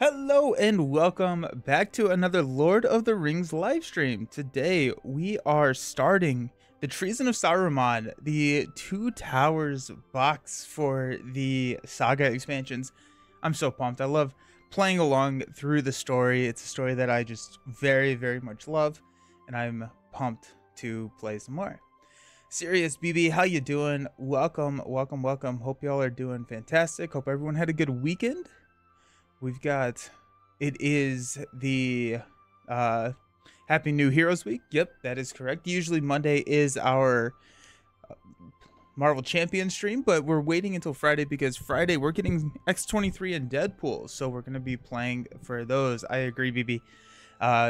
Hello and welcome back to another Lord of the Rings live stream. Today we are starting the Treason of Saruman, the Two Towers box for the Saga expansions. I'm so pumped. I love playing along through the story. It's a story that I just very much love, and I'm pumped to play some more. Serious BB, how you doing? Welcome. Hope y'all are doing fantastic. Hope everyone had a good weekend. We've got, it is the Happy New Heroes Week. Yep, that is correct. Usually Monday is our Marvel Champion stream, but we're waiting until Friday because Friday we're getting X-23 and Deadpool, so we're going to be playing for those. I agree, BB.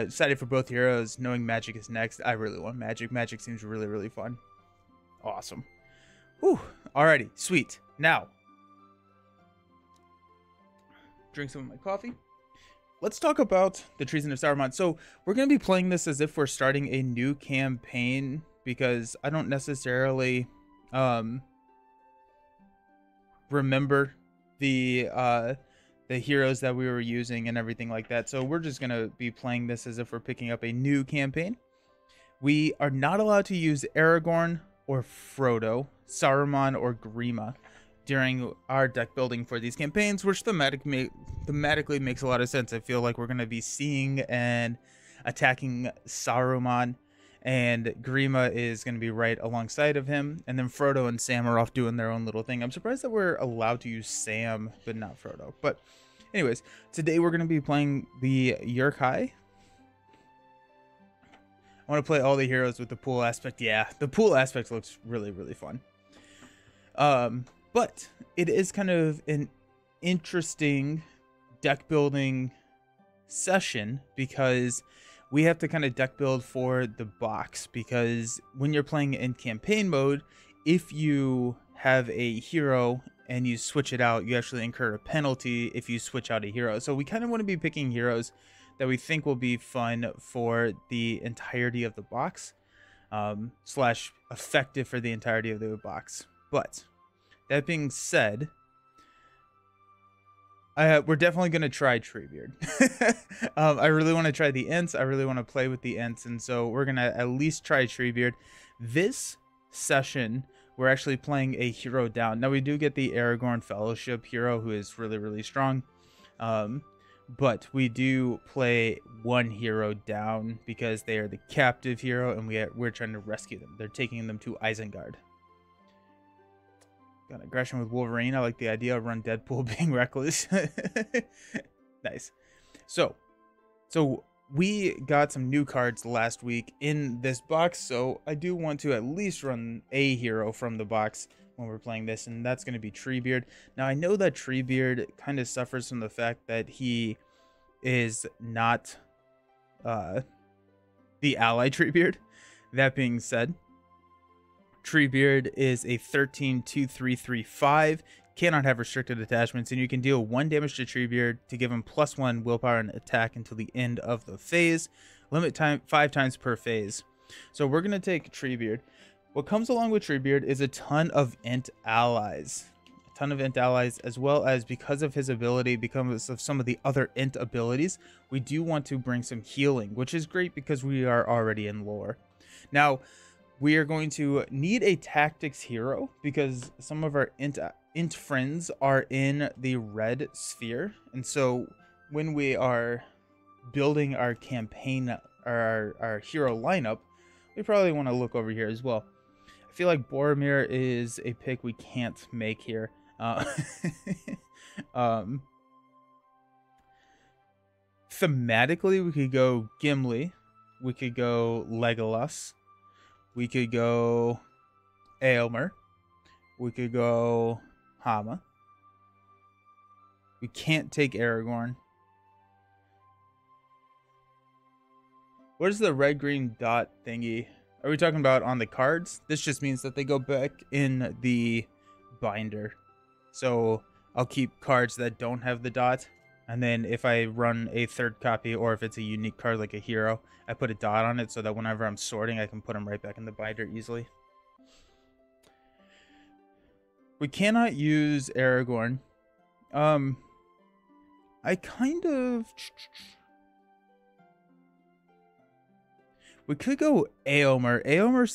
Excited for both heroes, knowing Magic is next. I really want Magic. Magic seems really fun. Awesome. Whew. Alrighty, sweet. Now, drink some of my coffee. Let's talk about the Treason of Saruman. So we're going to be playing this as if we're starting a new campaign because I don't necessarily remember the heroes that we were using and everything like that. So we're just going to be playing this as if we're picking up a new campaign. We are not allowed to use Aragorn or Frodo, Saruman or Grima during our deck building for these campaigns, which thematically makes a lot of sense. I feel like we're going to be seeing and attacking Saruman, and Grima is going to be right alongside of him, and then Frodo and Sam are off doing their own little thing. I'm surprised that we're allowed to use Sam, but not Frodo. But anyways, today we're going to be playing the Uruk-hai. I want to play all the heroes with the pool aspect. Yeah, the pool aspect looks really fun. But it is kind of an interesting deck building session because we have to kind of deck build for the box, because when you're playing in campaign mode, if you have a hero and you switch it out, you actually incur a penalty if you switch out a hero. So we kind of want to be picking heroes that we think will be fun for the entirety of the box, slash effective for the entirety of the box. But that being said, we're definitely going to try Treebeard. I really want to try the Ents. I really want to play with the Ents, and so we're going to at least try Treebeard. This session, we're actually playing a hero down. Now, we do get the Aragorn Fellowship hero, who is really strong. But we do play one hero down because they are the captive hero, and we're trying to rescue them. They're taking them to Isengard. Got aggression with Wolverine. I like the idea of Run Deadpool being reckless. Nice. So we got some new cards last week in this box, so I do want to at least run a hero from the box when we're playing this, and that's going to be Treebeard. Now, I know that Treebeard kind of suffers from the fact that he is not the ally Treebeard. That being said, Treebeard is a 13/2/3/3/5, cannot have restricted attachments, and you can deal 1 damage to Treebeard to give him +1 willpower and attack until the end of the phase. Limit time 5 times per phase. So we're going to take Treebeard. What comes along with Treebeard is a ton of Ent allies. A ton of Ent allies, as well as, because of his ability, because of some of the other Ent abilities, we do want to bring some healing, which is great because we are already in lore. Now, we are going to need a tactics hero because some of our Ent friends are in the red sphere. And so when we are building our campaign, our hero lineup, we probably want to look over here as well. I feel like Boromir is a pick we can't make here. Thematically, we could go Gimli. We could go Legolas. We could go Aylmer. We could go Hama. We can't take Aragorn. What is the red-green dot thingy? Are we talking about on the cards? This just means that they go back in the binder. So I'll keep cards that don't have the dot. And then if I run a third copy, or if it's a unique card like a hero, I put a dot on it so that whenever I'm sorting, I can put them right back in the binder easily. We cannot use Aragorn. I kind of... We could go Aomer. Aomer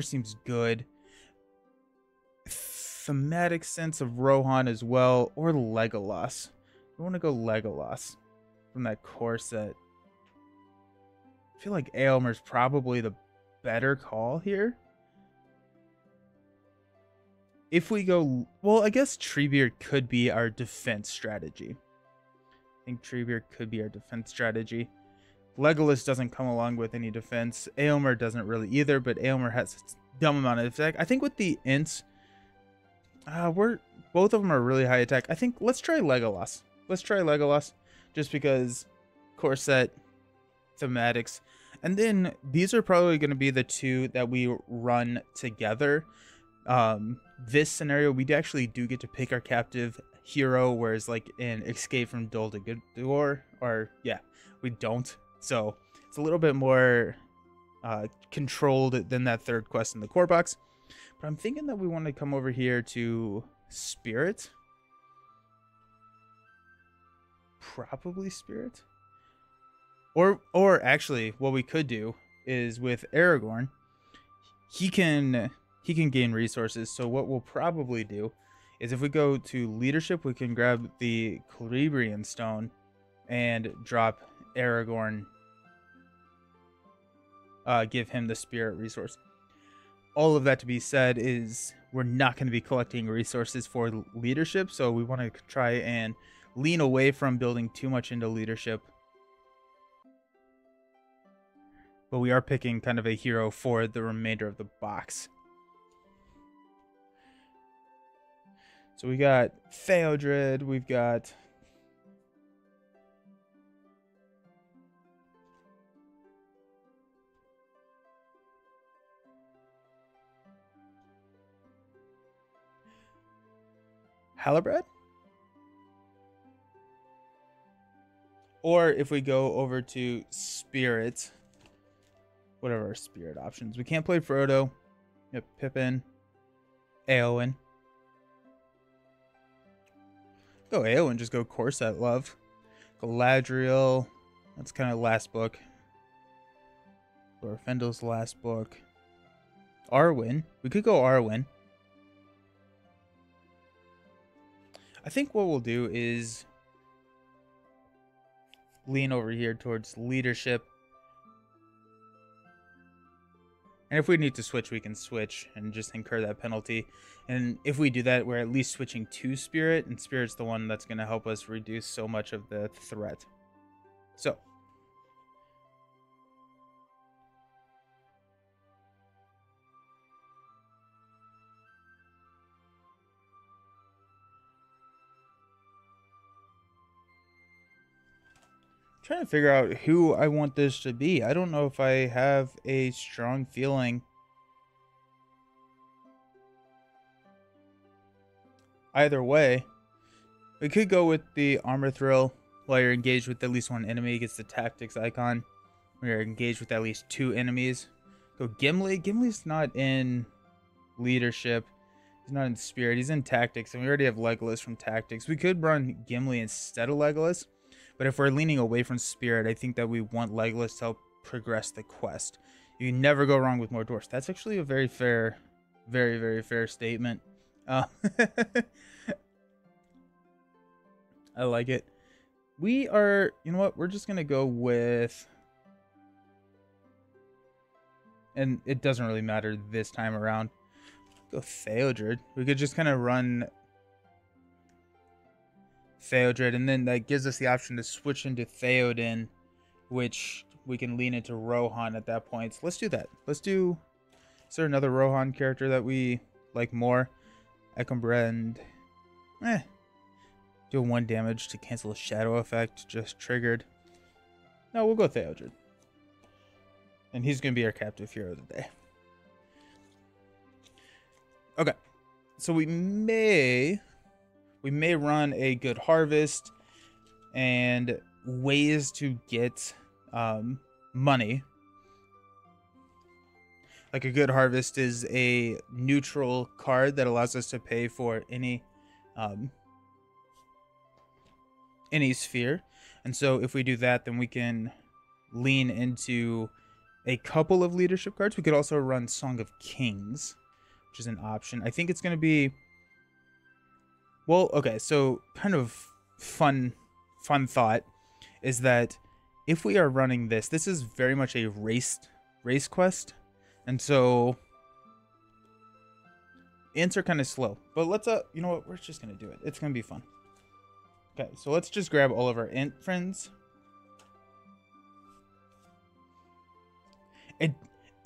seems good. Thematic sense of Rohan as well, or Legolas. I want to go Legolas from that core set. I feel like Aomer's probably the better call here. If we go, well, I guess Treebeard could be our defense strategy. I think Treebeard could be our defense strategy. Legolas doesn't come along with any defense. Aomer doesn't really either, but Aomer has a dumb amount of attack. I think with the Ints, both of them are really high attack. I think let's try Legolas. Let's try Legolas, just because core set, thematics, and then these are probably going to be the two that we run together. This scenario, we actually do get to pick our captive hero, whereas like in Escape from Dol to Guldur, or yeah, we don't. So it's a little bit more controlled than that third quest in the core box. But I'm thinking that we want to come over here to Spirit. Probably Spirit. Or actually, what we could do is with Aragorn, he can gain resources. So what we'll probably do is if we go to leadership, we can grab the Celebrian Stone and drop Aragorn, give him the spirit resource. All of that to be said is we're not going to be collecting resources for leadership, so we want to try and lean away from building too much into leadership. But we are picking kind of a hero for the remainder of the box. So we got Theodred, we've got Halibut. Or if we go over to Spirit, what are our Spirit options? We can't play Frodo. Yep, Pippin, Eowyn. Go Eowyn, just go Corset Love. Galadriel, that's kind of last book. Glorfindel's last book. Arwen, we could go Arwen. I think what we'll do is lean over here towards leadership. And if we need to switch, we can switch and just incur that penalty. And if we do that, we're at least switching to Spirit, and Spirit's the one that's going to help us reduce so much of the threat. So. Trying to figure out who I want this to be. I don't know if I have a strong feeling either way. We could go with the Armor Thrill. While you're engaged with at least one enemy, it gets the tactics icon. When you're engaged with at least two enemies. Go Gimli. Gimli's not in leadership. He's not in spirit. He's in tactics, and we already have Legolas from tactics. We could run Gimli instead of Legolas. But if we're leaning away from spirit, I think that we want Legolas to help progress the quest. You can never go wrong with more dwarfs. That's actually a very fair, very, very fair statement. I like it. We are, you know what? We're just going to go with, and it doesn't really matter this time around. Go Theodred. We could just kind of run Theodred, and then that gives us the option to switch into Theoden, which we can lean into Rohan at that point. So let's do that. Let's do... Is there another Rohan character that we like more? Ekombrand. Do 1 damage to cancel a shadow effect just triggered. No, we'll go Theodred. And he's going to be our captive hero of the day. Okay. So we may run a good harvest and ways to get money. Like a good harvest is a neutral card that allows us to pay for any any sphere. And so if we do that, then we can lean into a couple of leadership cards. We could also run Song of Kings, which is an option. I think it's going to be... Well, okay, so kind of fun thought is that if we are running this is very much a race quest. And so ints are kind of slow. But let's, you know what? We're just going to do it. It's going to be fun. Okay, so let's just grab all of our int friends.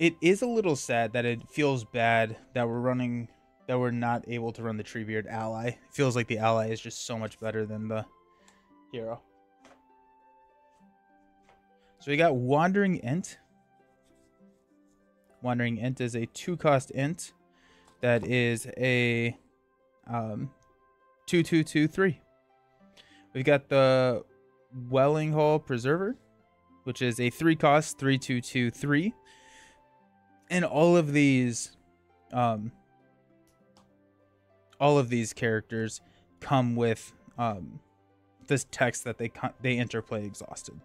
It is a little sad that it feels bad that we're not able to run the Treebeard ally. It feels like the ally is just so much better than the hero. So we got Wandering Int. Wandering Int is a 2-cost int that is a 2/2/2/3. We've got the Welling Hall Preserver, which is a 3-cost 3/2/2/3. And all of these characters come with this text that they interplay exhausted.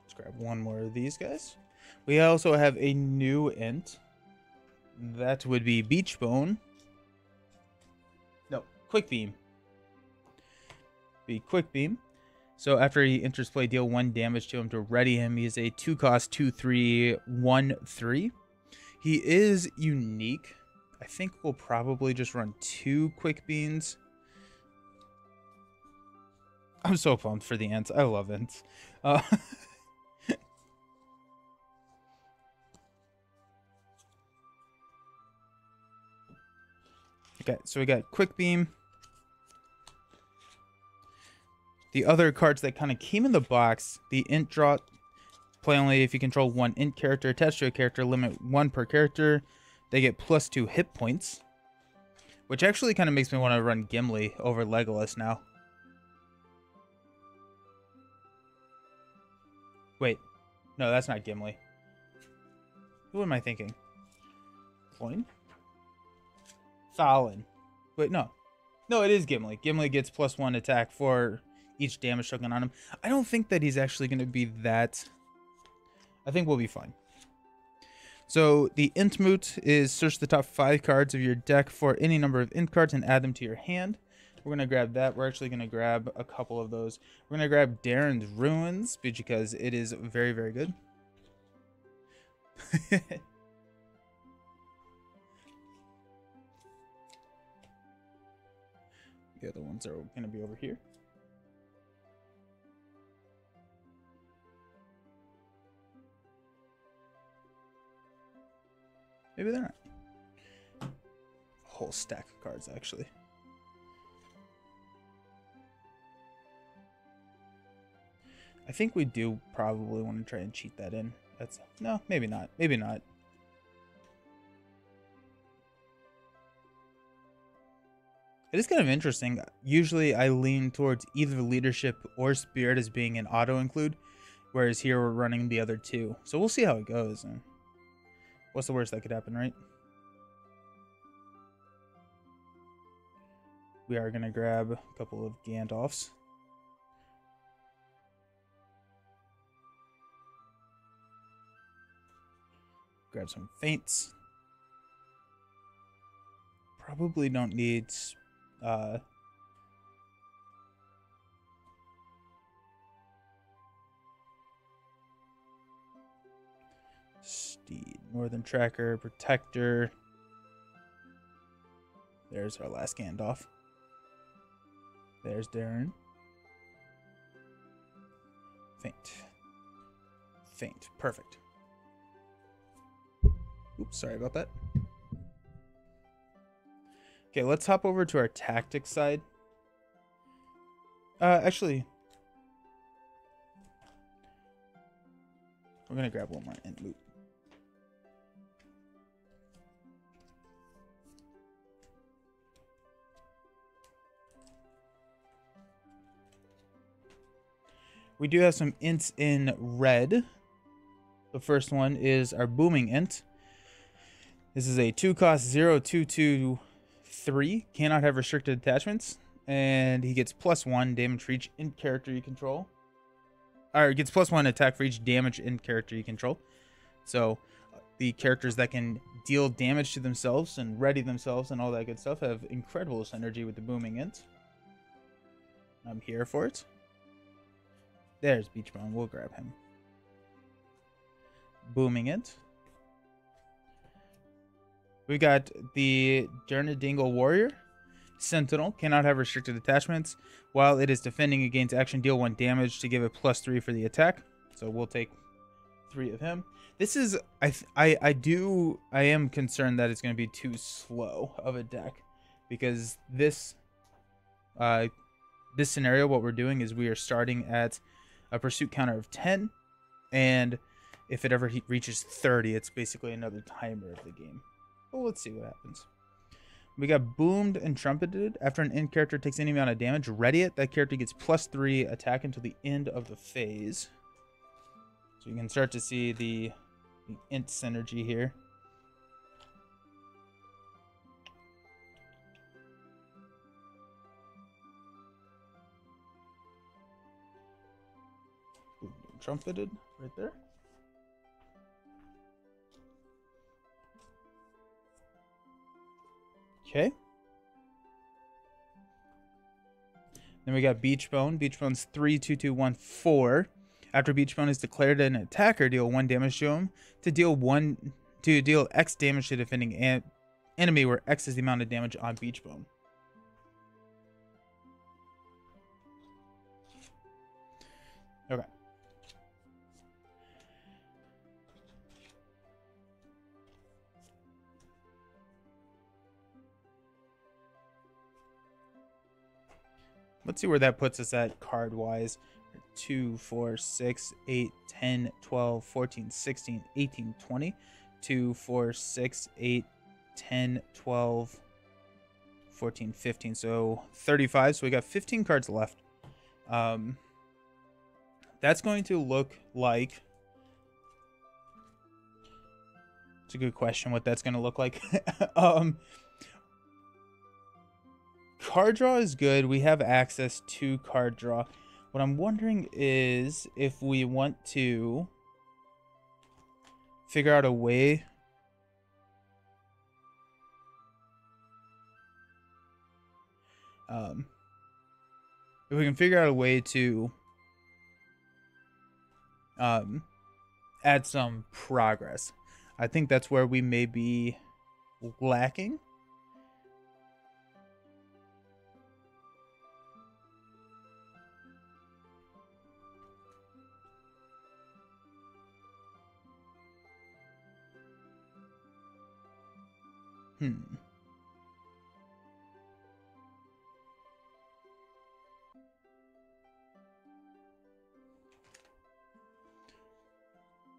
Let's grab one more of these guys. We also have a new int. That would be Beach Bone. No, Quick Beam. Be Quick Beam. So after he enters play, deal 1 damage to him to ready him. He is a 2-cost 2/3/1/3. He is unique. I think we'll probably just run 2 Quick Beams. I'm so pumped for the ints. I love ints. Okay, so we got Quick Beam. The other cards that kind of came in the box, the int drop, play only if you control 1 int character attached to a character, limit 1 per character. They get +2 hit points, which actually kind of makes me want to run Gimli over Legolas now. Wait, no, that's not Gimli. Who am I thinking? Floyn? Thalin. Wait, no. No, it is Gimli. Gimli gets +1 attack for each damage token on him. I don't think that he's actually going to be that... I think we'll be fine. So the int moot is search the top 5 cards of your deck for any number of int cards and add them to your hand. We're going to grab that. We're actually going to grab a couple of those. We're going to grab Darren's Ruins because it is very, very good. The other ones are going to be over here. Maybe they're not. A whole stack of cards, actually. I think we do probably want to try and cheat that in. No, maybe not. Maybe not. It is kind of interesting. Usually I lean towards either leadership or spirit as being an auto include, whereas here we're running the other 2. So we'll see how it goes. And what's the worst that could happen, right? We are going to grab a couple of Gandalfs. Grab some Feints. Probably don't need... Steed, Northern Tracker, Protector. There's our last Gandalf. There's Darren. Feint. Feint. Perfect. Oops, sorry about that. Okay, let's hop over to our tactics side. Actually, we're gonna grab one more int loop. We do have some ints in red. The first one is our booming int. This is a 2-cost 0/2/2/3. Cannot have restricted attachments. And he gets +1 damage for each int character you control. Or gets +1 attack for each damage int character you control. So the characters that can deal damage to themselves and ready themselves and all that good stuff have incredible synergy with the booming int. I'm here for it. There's Beachbone. We'll grab him. Booming int. We got the Durnadingle Warrior. Sentinel. Cannot have restricted attachments. While it is defending against action, deal 1 damage to give it +3 for the attack. So we'll take 3 of him. This is... I am concerned that it's going to be too slow of a deck. Because this scenario, what we're doing is we are starting at a pursuit counter of 10. And if it ever reaches 30, it's basically another timer of the game. Well, let's see what happens. We got Boomed and Trumpeted. After an int character takes any amount of damage, ready it. That character gets +3 attack until the end of the phase. So you can start to see the int synergy here. Boomed and Trumpeted right there. Okay. Then we got Beachbone. Beachbone's 3/2/2/1/4. After Beachbone is declared an attacker, deal 1 damage to him. To deal X damage to defending enemy, where X is the amount of damage on Beachbone. Okay. Let's see where that puts us at card wise. 2, 4, 6, 8, 10, 12, 14, 16, 18, 20. 2, 4, 6, 8, 10, 12, 14, 15. So 35. So we got 15 cards left. That's going to look like... It's a good question what that's going to look like. Card draw is good. We have access to card draw. What I'm wondering is if we want to figure out a way if we can figure out a way to add some progress. I think that's where we may be lacking.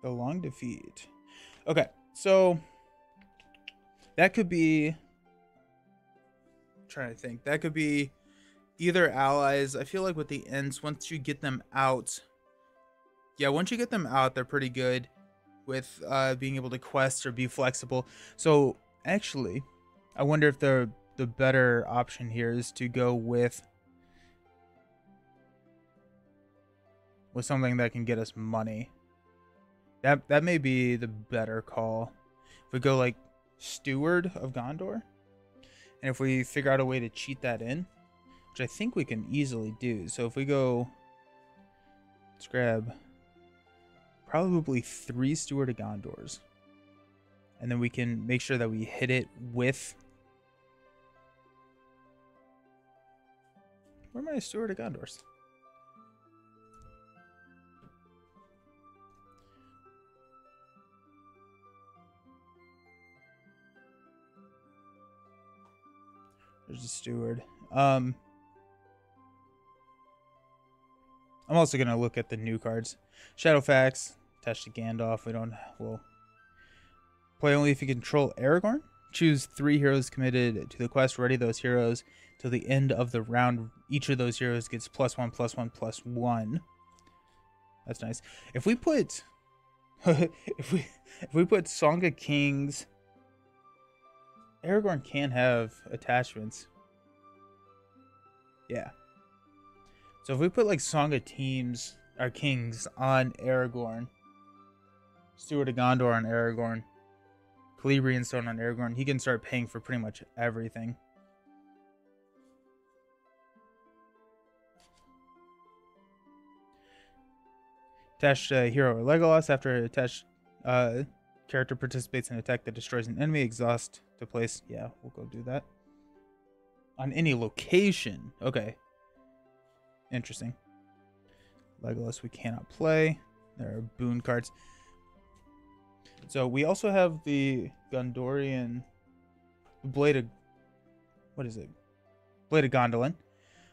The long defeat. Okay, so that could be... I'm trying to think. That could be either allies. I feel like with the ends, once you get them out... Yeah, once you get them out, they're pretty good with being able to quest or be flexible. So, actually, I wonder if the better option here is to go with something that can get us money. That may be the better call. If we go like Steward of Gondor, and if we figure out a way to cheat that in, which I think we can easily do. So if we go, let's grab probably 3 Steward of Gondors, and then we can make sure that we hit it with... Where are my Steward of Gondors? There's a Steward. I'm also going to look at the new cards. Shadowfax, attached to Gandalf. We'll play only if you control Aragorn. Choose 3 heroes committed to the quest. Ready those heroes till the end of the round. Each of those heroes gets +1/+1/+1. That's nice. If we put if we put Song of Kings Aragorn can have attachments. Yeah. So if we put like Song of Teams, our kings on Aragorn, Steward of Gondor on Aragorn, Celebrian Stone on Aragorn, he can start paying for pretty much everything. Attached hero or Legolas. After an attached character participates in an attack that destroys an enemy, exhaust to place. Yeah, we'll go do that. On any location. Okay. Interesting. Legolas we cannot play. There are boon cards. So we also have the Gondorian Blade of... What is it? Blade of Gondolin.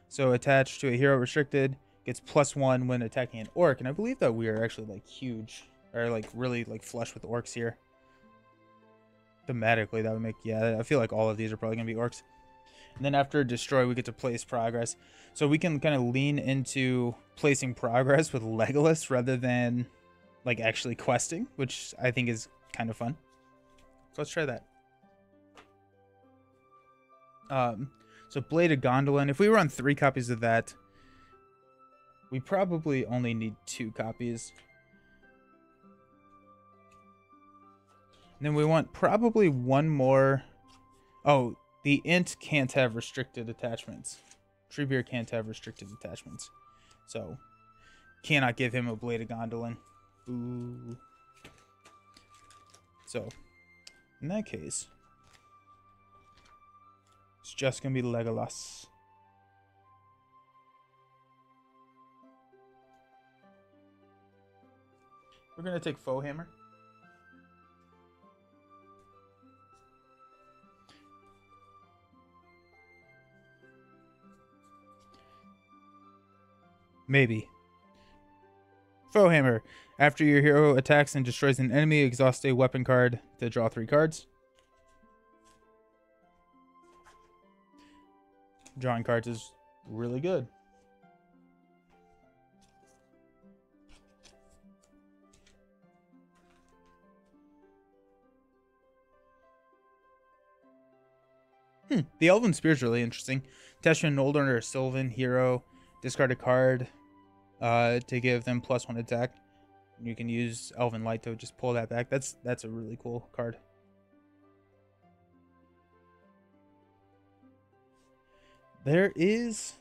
So attached to a hero restricted. Gets +1 when attacking an orc. And I believe that we are actually like huge. Or like really like flush with orcs here. Thematically that would make... Yeah, I feel like all of these are probably going to be orcs. And then after destroy, we get to place progress. So we can kind of lean into placing progress with Legolas rather than like actually questing, which I think is kind of fun. So let's try that. So Blade of Gondolin. If we run 3 copies of that, we probably only need 2 copies. And then we want probably 1 more. Oh, the Int can't have restricted attachments. Treebeard can't have restricted attachments. So, cannot give him a Blade of Gondolin. Ooh. So, in that case, it's just going to be Legolas. We're going to take Foe Hammer. Maybe. Foe Hammer. After your hero attacks and destroys an enemy, exhaust a weapon card to draw 3 cards. Drawing cards is really good. The Elven Spear is really interesting. Attach an older or Sylvan hero. Discard a card to give them +1 attack. You can use Elven Light to just pull that back. That's a really cool card. There is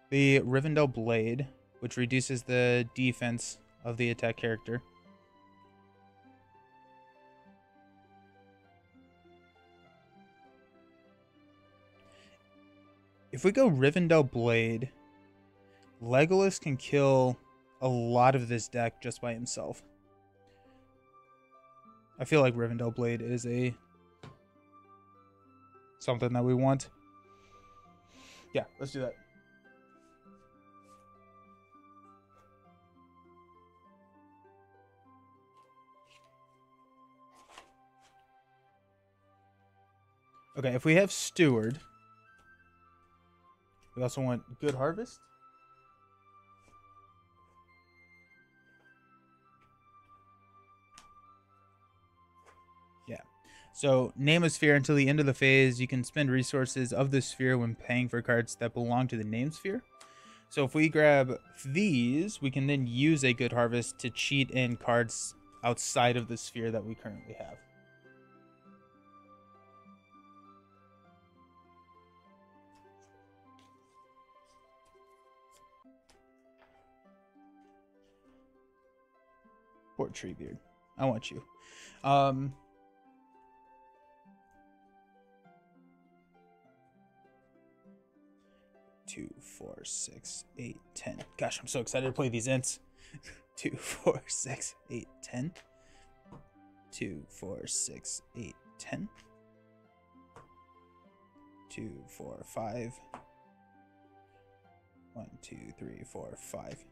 the Rivendell Blade, which reduces the defense of the attack character. If we go Rivendell Blade, Legolas can kill a lot of this deck just by himself. I feel like Rivendell Blade is something that we want. Yeah, let's do that. Okay, if we have Steward, we also want Good Harvest. Yeah. So, name a sphere until the end of the phase. You can spend resources of the sphere when paying for cards that belong to the named sphere. So, if we grab these, we can then use a Good Harvest to cheat in cards outside of the sphere that we currently have. Poor Treebeard. I want you. 2, 4, 6, 8, 10. Gosh, I'm so excited to play these ints. 2, 4, 6, 8, 10. 2, 4, 6, 8, 10. 2, 4, 5. 1, 2, 3, 4, 5.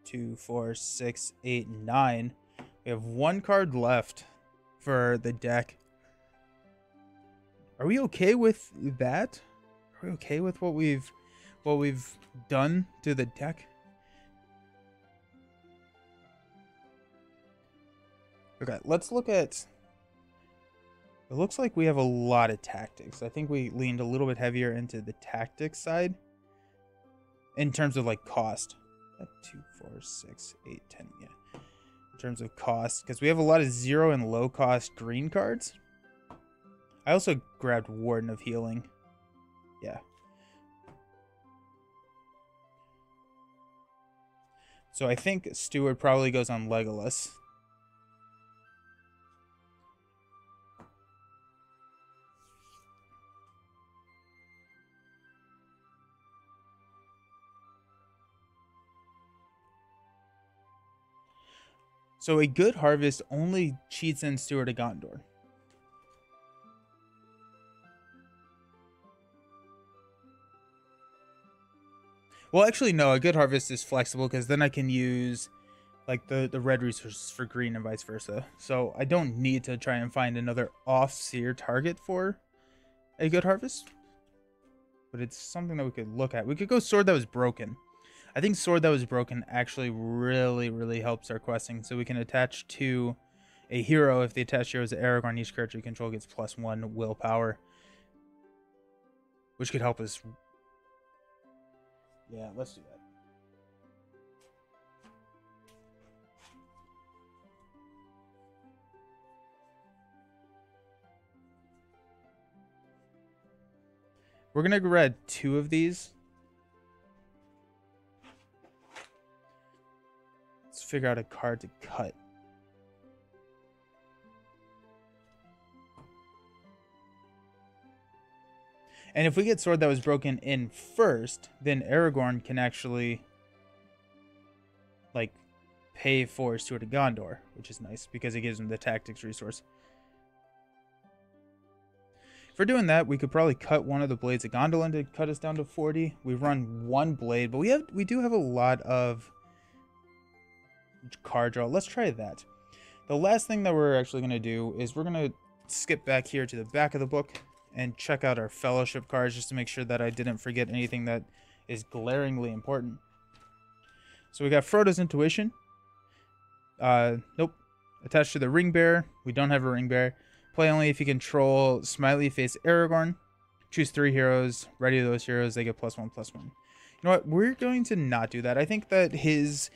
2, 4, 6, 8, 9. We have 1 card left for the deck. Are we okay with that? Are we okay with what we've done to the deck? Okay, let's look at It looks like we have a lot of tactics. I think we leaned a little bit heavier into the tactics side in terms of like cost. 2, 4, 6, 8, 10. Yeah. In terms of cost, because we have a lot of 0 and low cost green cards. I also grabbed Warden of Healing. Yeah. So I think Steward probably goes on Legolas. So a good harvest only cheats in Steward of Gondor. Well, actually, no. A good harvest is flexible because then I can use like the red resources for green and vice versa. So I don't need to try and find another off-seer target for a good harvest. But it's something that we could look at. We could go Sword That Was Broken. I think Sword That Was Broken actually really helps our questing. So we can attach to a hero. If the attached hero is Aragorn, each character you control gets +1 willpower. Which could help us. Yeah, let's do that. We're going to grab 2 of these. Let's figure out a card to cut. And if we get Sword That Was Broken in first, then Aragorn can actually like pay for Sword of Gondor, which is nice because it gives him the tactics resource. If we're doing that, we could probably cut one of the blades of Gondolin to cut us down to 40. We run 1 blade, but we do have a lot of card draw. Let's try that. The last thing that we're actually going to do is we're going to skip back here to the back of the book and check out our fellowship cards just to make sure that I didn't forget anything that is glaringly important. So we got Frodo's Intuition. Nope. Attached to the Ring Bearer. We don't have a Ring Bearer. Play only if you control Smiley Face Aragorn. Choose 3 heroes. Ready those heroes. They get +1/+1. You know what? We're going to not do that. I think that his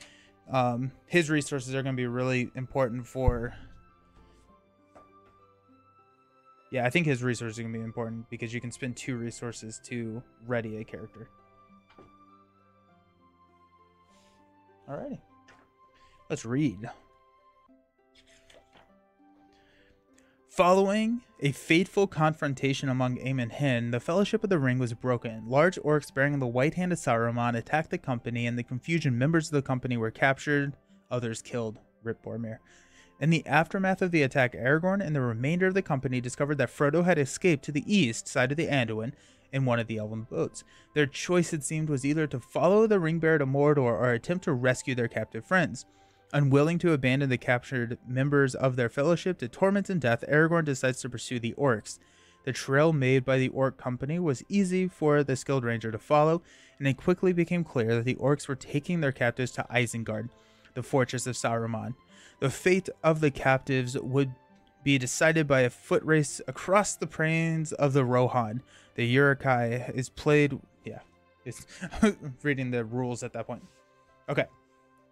resources are going to be really important for... Yeah, I think his resources are going to be important because you can spend 2 resources to ready a character. Alrighty. Let's read. Following a fateful confrontation among Aemon Hin, the Fellowship of the Ring was broken. Large orcs bearing the white hand of Saruman attacked the company. In the confusion, members of the company were captured, others killed. Rip Boromir. In the aftermath of the attack, Aragorn and the remainder of the company discovered that Frodo had escaped to the east side of the Anduin in one of the elven boats. Their choice, it seemed, was either to follow the Ring-Bearer to Mordor or attempt to rescue their captive friends. Unwilling to abandon the captured members of their fellowship to torment and death, Aragorn decides to pursue the orcs. The trail made by the orc company was easy for the skilled ranger to follow, and it quickly became clear that the orcs were taking their captives to Isengard, the fortress of Saruman. The fate of the captives would be decided by a foot race across the plains of the Rohan. The Uruk-hai is played... Yeah, it's reading the rules at that point. Okay.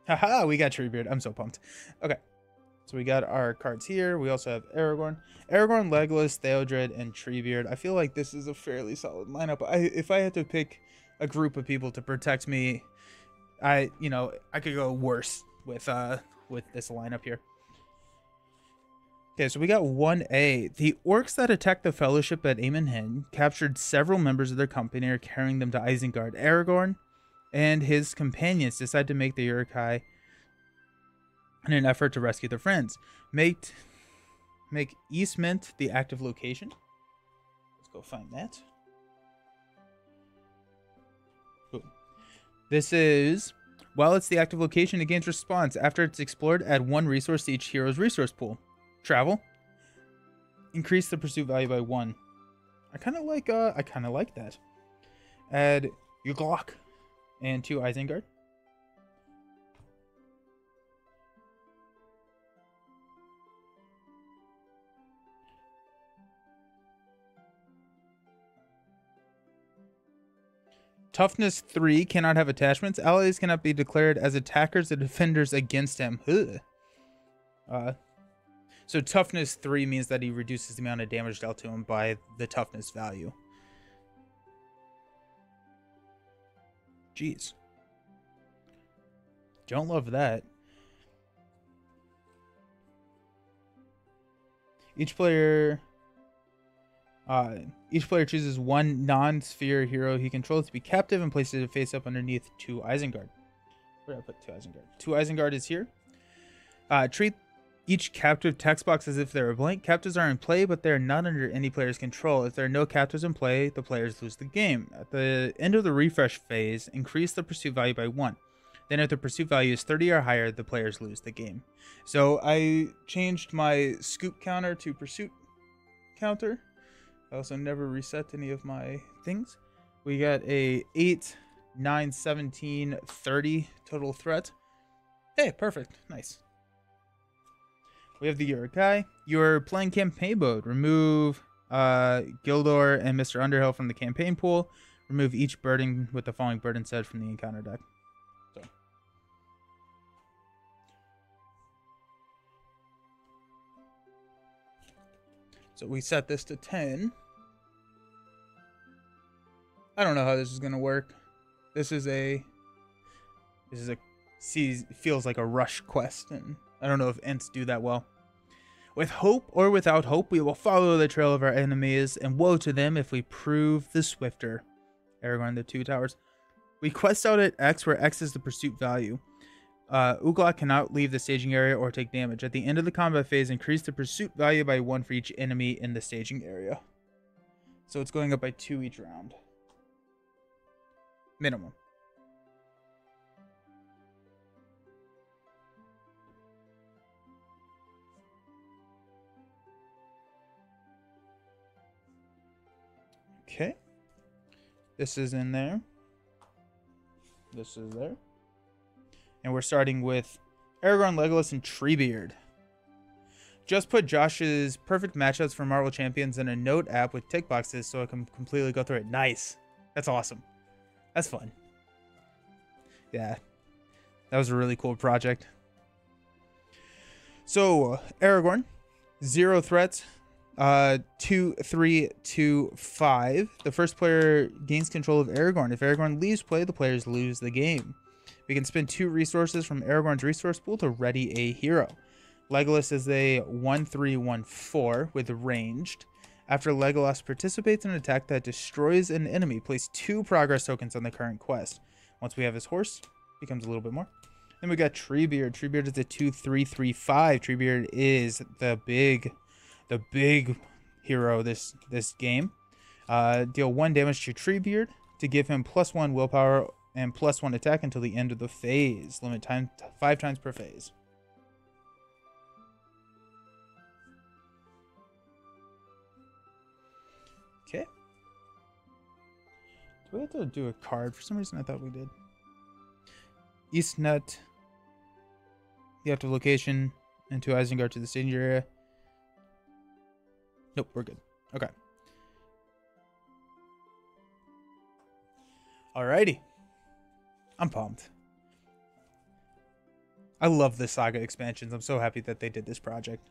Haha, we got Treebeard. I'm so pumped. Okay. So we got our cards here. We also have Aragorn. Aragorn, Legolas, Theodred, and Treebeard. I feel like this is a fairly solid lineup. If I had to pick a group of people to protect me, I could go worse with this lineup here. Okay, so we got 1A. The orcs that attacked the Fellowship at Aemon Hin captured several members of their company and are carrying them to Isengard. Aragorn and his companions decide to make the Uruk-hai in an effort to rescue their friends. Make Eastment the active location. Let's go find that. Boom. This is... While it's the active location, it gains response. After it's explored, add 1 resource to each hero's resource pool. Travel. Increase the pursuit value by 1. I kind of like that. Add Uruk and 2 Isengard. Toughness 3 cannot have attachments. Allies cannot be declared as attackers or defenders against him. So toughness 3 means that he reduces the amount of damage dealt to him by the toughness value. Jeez. Don't love that. Each player chooses one non-sphere hero he controls to be captive and places it face up underneath 2 Isengard. Where did I put 2 Isengard? 2 Isengard is here. Treat each captive text box as if they were blank. Captives are in play, but they are not under any player's control. If there are no captives in play, the players lose the game. At the end of the refresh phase, increase the pursuit value by 1. Then if the pursuit value is 30 or higher, the players lose the game. So I changed my scoop counter to pursuit counter. I also never reset any of my things. We got a 8, 9, 17, 30 total threat. Hey, perfect. Nice. We have the Uruk-hai. You're playing campaign mode. Remove Gildor and Mr. Underhill from the campaign pool. Remove each burden with the following burden set from the encounter deck. So we set this to 10. I don't know how this is gonna work. Feels like a rush quest, and I don't know if Ents do that well. With hope or without hope, we will follow the trail of our enemies, and woe to them if we prove the swifter. Aragorn, the 2 towers. We quest out at X, where X is the pursuit value. Uruk-hai cannot leave the staging area or take damage. At the end of the combat phase, increase the pursuit value by 1 for each enemy in the staging area. So it's going up by 2 each round. Minimum. Okay. This is in there. This is there. And we're starting with Aragorn, Legolas, and Treebeard. Just put Josh's perfect matchups for Marvel Champions in a note app with tick boxes so I can completely go through it. Nice. That's awesome. That's fun. Yeah. That was a really cool project. So, Aragorn, 0 threats. 2, 3, 2, 5. The first player gains control of Aragorn. If Aragorn leaves play, the players lose the game. We can spend 2 resources from Aragorn's resource pool to ready a hero. Legolas is a 1/3/1/4 with ranged. After Legolas participates in an attack that destroys an enemy, place 2 progress tokens on the current quest. Once we have his horse, becomes a little bit more. Then we got Treebeard. Treebeard is a 2/3/3/5. Treebeard is the big hero this game. Deal 1 damage to Treebeard to give him +1 willpower and +1 attack until the end of the phase. Limit time 5 times per phase. Okay. Do we have to do a card? For some reason I thought we did. East Nut. The active location and 2 Isengard to the staging area. Nope, we're good. Okay. Alrighty. I'm pumped. I love the Saga expansions. I'm so happy that they did this project.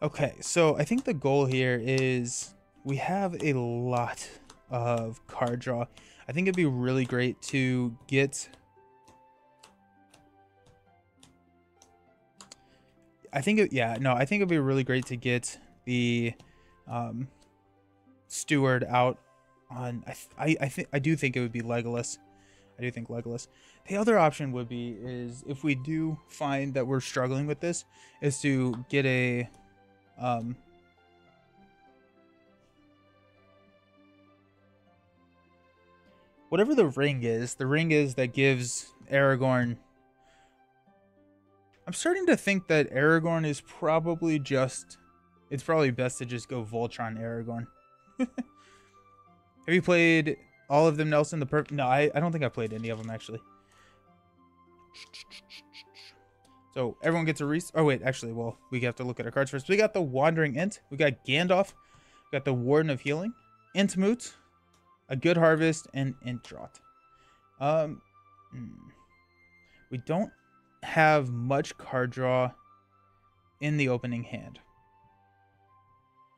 Okay, so I think the goal here is we have a lot of card draw. I think it'd be really great to get... I think it'd be really great to get the steward out on. I do think it would be Legolas. I do think Legolas. The other option would be is if we do find that we're struggling with this, is to get a whatever the ring is that gives Aragorn. I'm starting to think that Aragorn is probably just... It's probably best to just go Voltron Aragorn. Have you played all of them, Nelson? No, I don't think I played any of them, actually. So, everyone gets a Oh, wait, actually, well, we have to look at our cards first. We got the Wandering Ent. We got Gandalf. We got the Warden of Healing. Entmoot. a good harvest, and int drought. We don't have much card draw in the opening hand.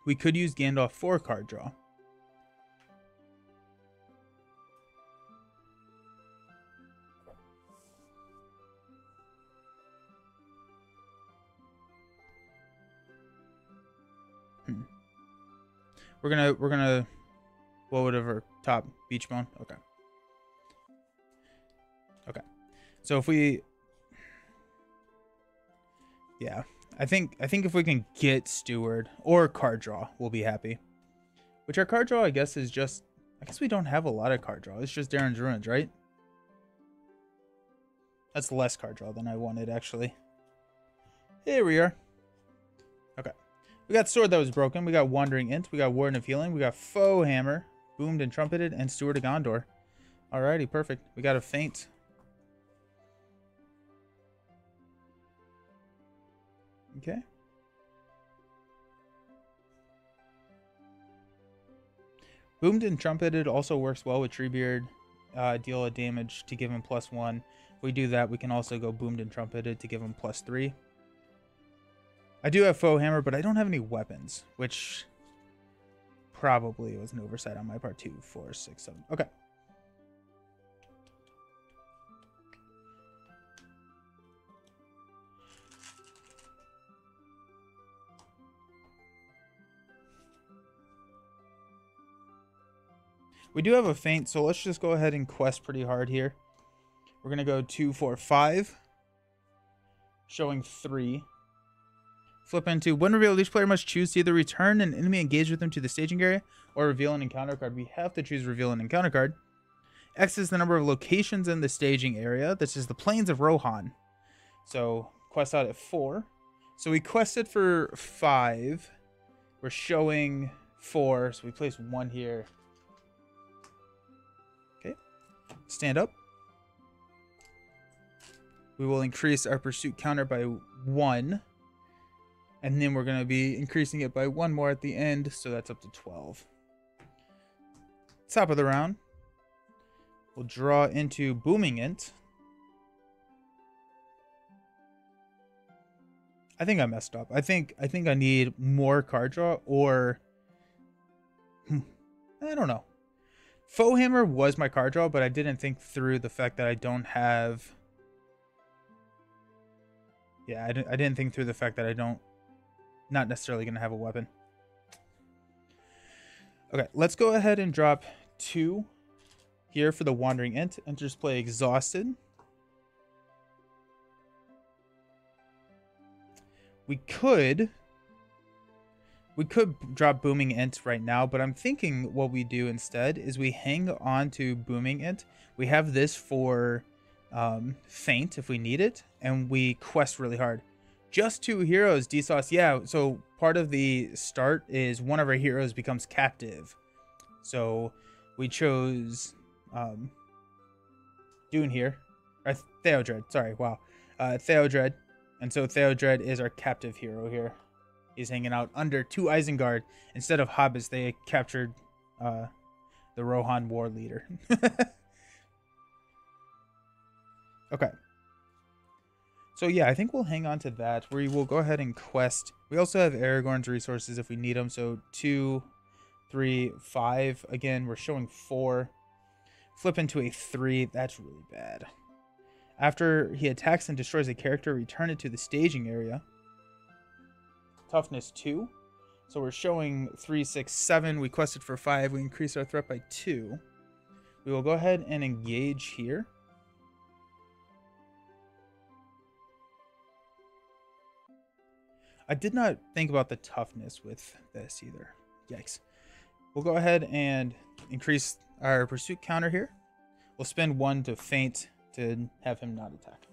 We could use Gandalf for card draw. We're gonna what would our top beach bone? Okay. Okay. So if we I think if we can get Steward or card draw, we'll be happy. Which our card draw, I guess, is just I guess we don't have a lot of card draw. It's just Darren's Ruins, right? That's less card draw than I wanted, actually. Here we are. Okay. We got Sword that was broken. We got Wandering Int. We got Warden of Healing. We got Foe Hammer, Boomed and Trumpeted, and Steward of Gondor. Alrighty, perfect. We got a Feint. Okay. Boomed and Trumpeted also works well with Treebeard. Deal a damage to give him +1. If we do that, we can also go Boomed and Trumpeted to give him +3. I do have Foe Hammer, but I don't have any weapons, which probably was an oversight on my part. 2, 4, 6, 7. Okay. We do have a Feint, so let's just go ahead and quest pretty hard here. We're going to go 2, 4, 5. Showing 3. Flip into when revealed, each player must choose to either return an enemy engaged with them to the staging area or reveal an encounter card. We have to choose reveal an encounter card. X is the number of locations in the staging area. This is the Plains of Rohan. So quest out at 4. So we quested for 5. We're showing 4, so we place 1 here. Okay. Stand up. We will increase our pursuit counter by 1. And then we're going to be increasing it by 1 more at the end. So that's up to 12. Top of the round. We'll draw into Booming Int. I think I messed up. I think I need more card draw or... I don't know. Foe Hammer was my card draw, but I didn't think through the fact that I don't have... Yeah, I didn't think through the fact that I don't... Not necessarily going to have a weapon. Okay, let's go ahead and drop 2 here for the Wandering Int and just play Exhausted. We could drop Booming Int right now, but I'm thinking what we do instead is we hang on to Booming Int. We have this for Feint if we need it, and we quest really hard. Just 2 heroes, D-Sauce. Yeah, so part of the start is one of our heroes becomes captive. So we chose Dune here. Or Theodred, sorry, wow. Theodred. And so Theodred is our captive hero here. He's hanging out under 2 Isengard. Instead of hobbits, they captured the Rohan war leader. Okay. So yeah, I think we'll hang on to that. We will go ahead and quest. We also have Aragorn's resources if we need them. So 2, 3, 5. Again, we're showing 4. Flip into a 3. That's really bad. After he attacks and destroys a character, return it to the staging area. Toughness 2. So we're showing 3, 6, 7. We quested for 5. We increase our threat by 2. We will go ahead and engage here. I did not think about the toughness with this either. Yikes. We'll go ahead and increase our pursuit counter here. We'll spend 1 to Feint to have him not attack.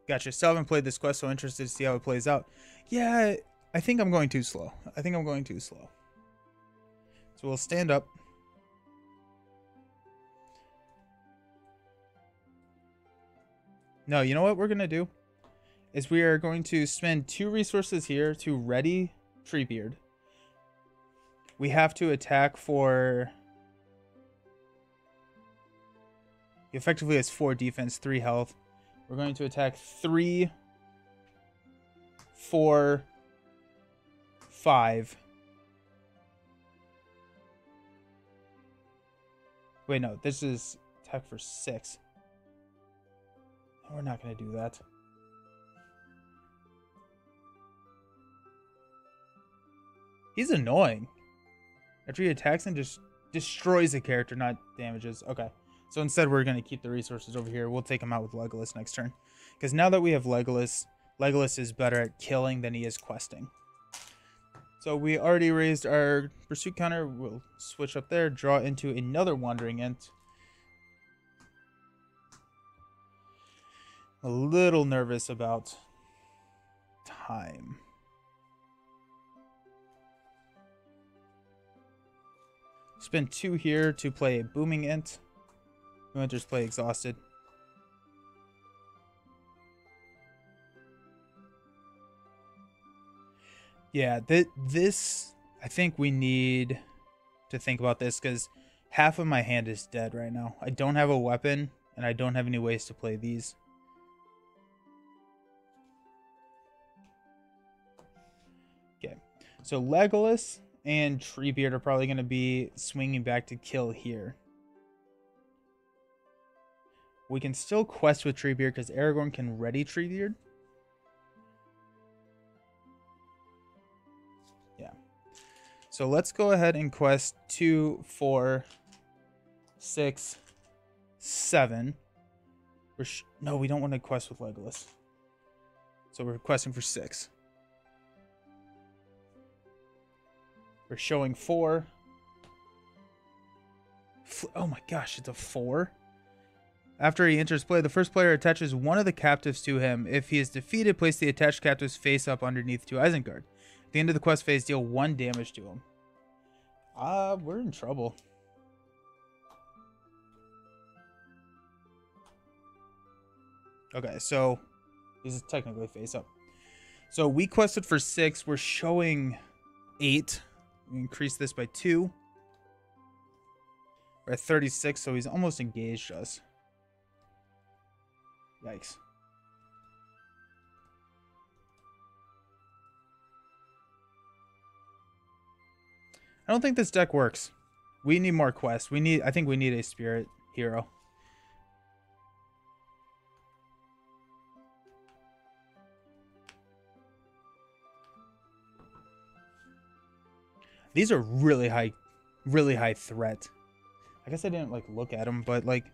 Gotcha. Still haven't played this quest, so interested to see how it plays out. Yeah, I think I'm going too slow. So we'll stand up. No, you know what we're going to do? Is we are going to spend 2 resources here to ready Treebeard. We have to attack for... He effectively has 4 defense, 3 health. We're going to attack 3, 4, 5. Wait, no, this is attack for 6. We're not going to do that. He's annoying. After he attacks and just destroys a character, not damages. Okay. So instead, we're going to keep the resources over here. We'll take him out with Legolas next turn. Because now that we have Legolas, Legolas is better at killing than he is questing. So we already raised our pursuit counter. We'll switch up there, draw into another Wandering Ent. A little nervous about time. Spend 2 here to play a Booming Ent. Who enters play Exhausted. Yeah, this, I think we need to think about this because half of my hand is dead right now. I don't have a weapon and I don't have any ways to play these. Okay, so Legolas and Treebeard are probably going to be swinging back to kill here. We can still quest with Treebeard because Aragorn can ready Treebeard. Yeah. So let's go ahead and quest 2, 4, 6, 7. No, we don't want to quest with Legolas. So we're questing for 6. We're showing 4. Oh my gosh, it's a 4. After he enters play, the first player attaches one of the captives to him. If he is defeated, place the attached captives face up underneath 2 Isengard. At the end of the quest phase, deal 1 damage to him. We're in trouble. Okay, so this is technically face up. So we quested for 6. We're showing 8. We increase this by 2. We're at 36, so he's almost engaged us. Yikes. I don't think this deck works. We need more quests. I think we need a spirit hero. These are really high threat. I guess I didn't like look at them, but like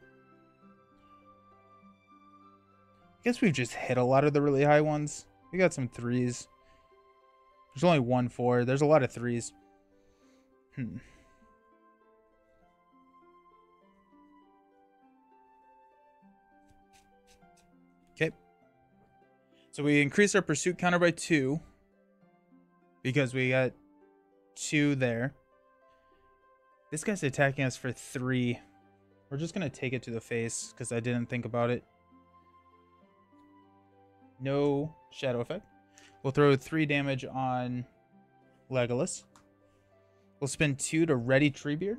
I guess we've just hit a lot of the really high ones. We got some 3s. There's only 1 4. There's a lot of 3s. Okay. So we increase our pursuit counter by 2 because we got 2 there. This guy's attacking us for 3. We're just going to take it to the face because I didn't think about it. No shadow effect. We'll throw 3 damage on Legolas. We'll spend 2 to ready Treebeard.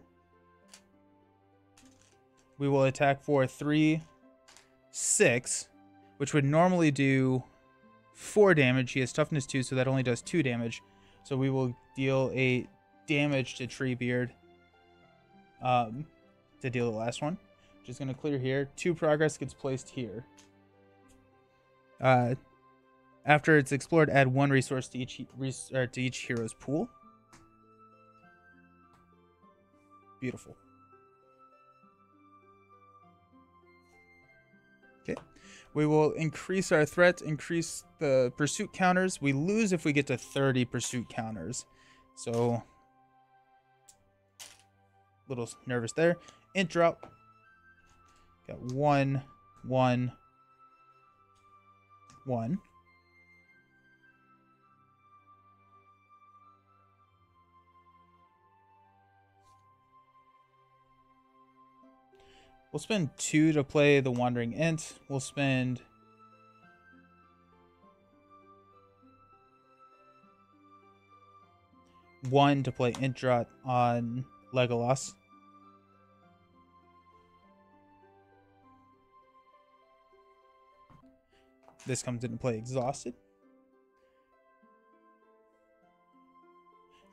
We will attack for 3, 6, which would normally do 4 damage. He has toughness 2, so that only does 2 damage. So we will deal 8 damage to Treebeard to deal the last one. Just going to clear here. 2 progress gets placed here. After it's explored, add 1 resource to each hero's pool. Beautiful. Okay. We will increase our threat, increase the pursuit counters. We lose if we get to 30 pursuit counters. So, little nervous there. Int drop. Got 1, 1, 1. We'll spend 2 to play the Wandering Ent. We'll spend 1 to play Intrat on Legolas. This comes into play Exhausted.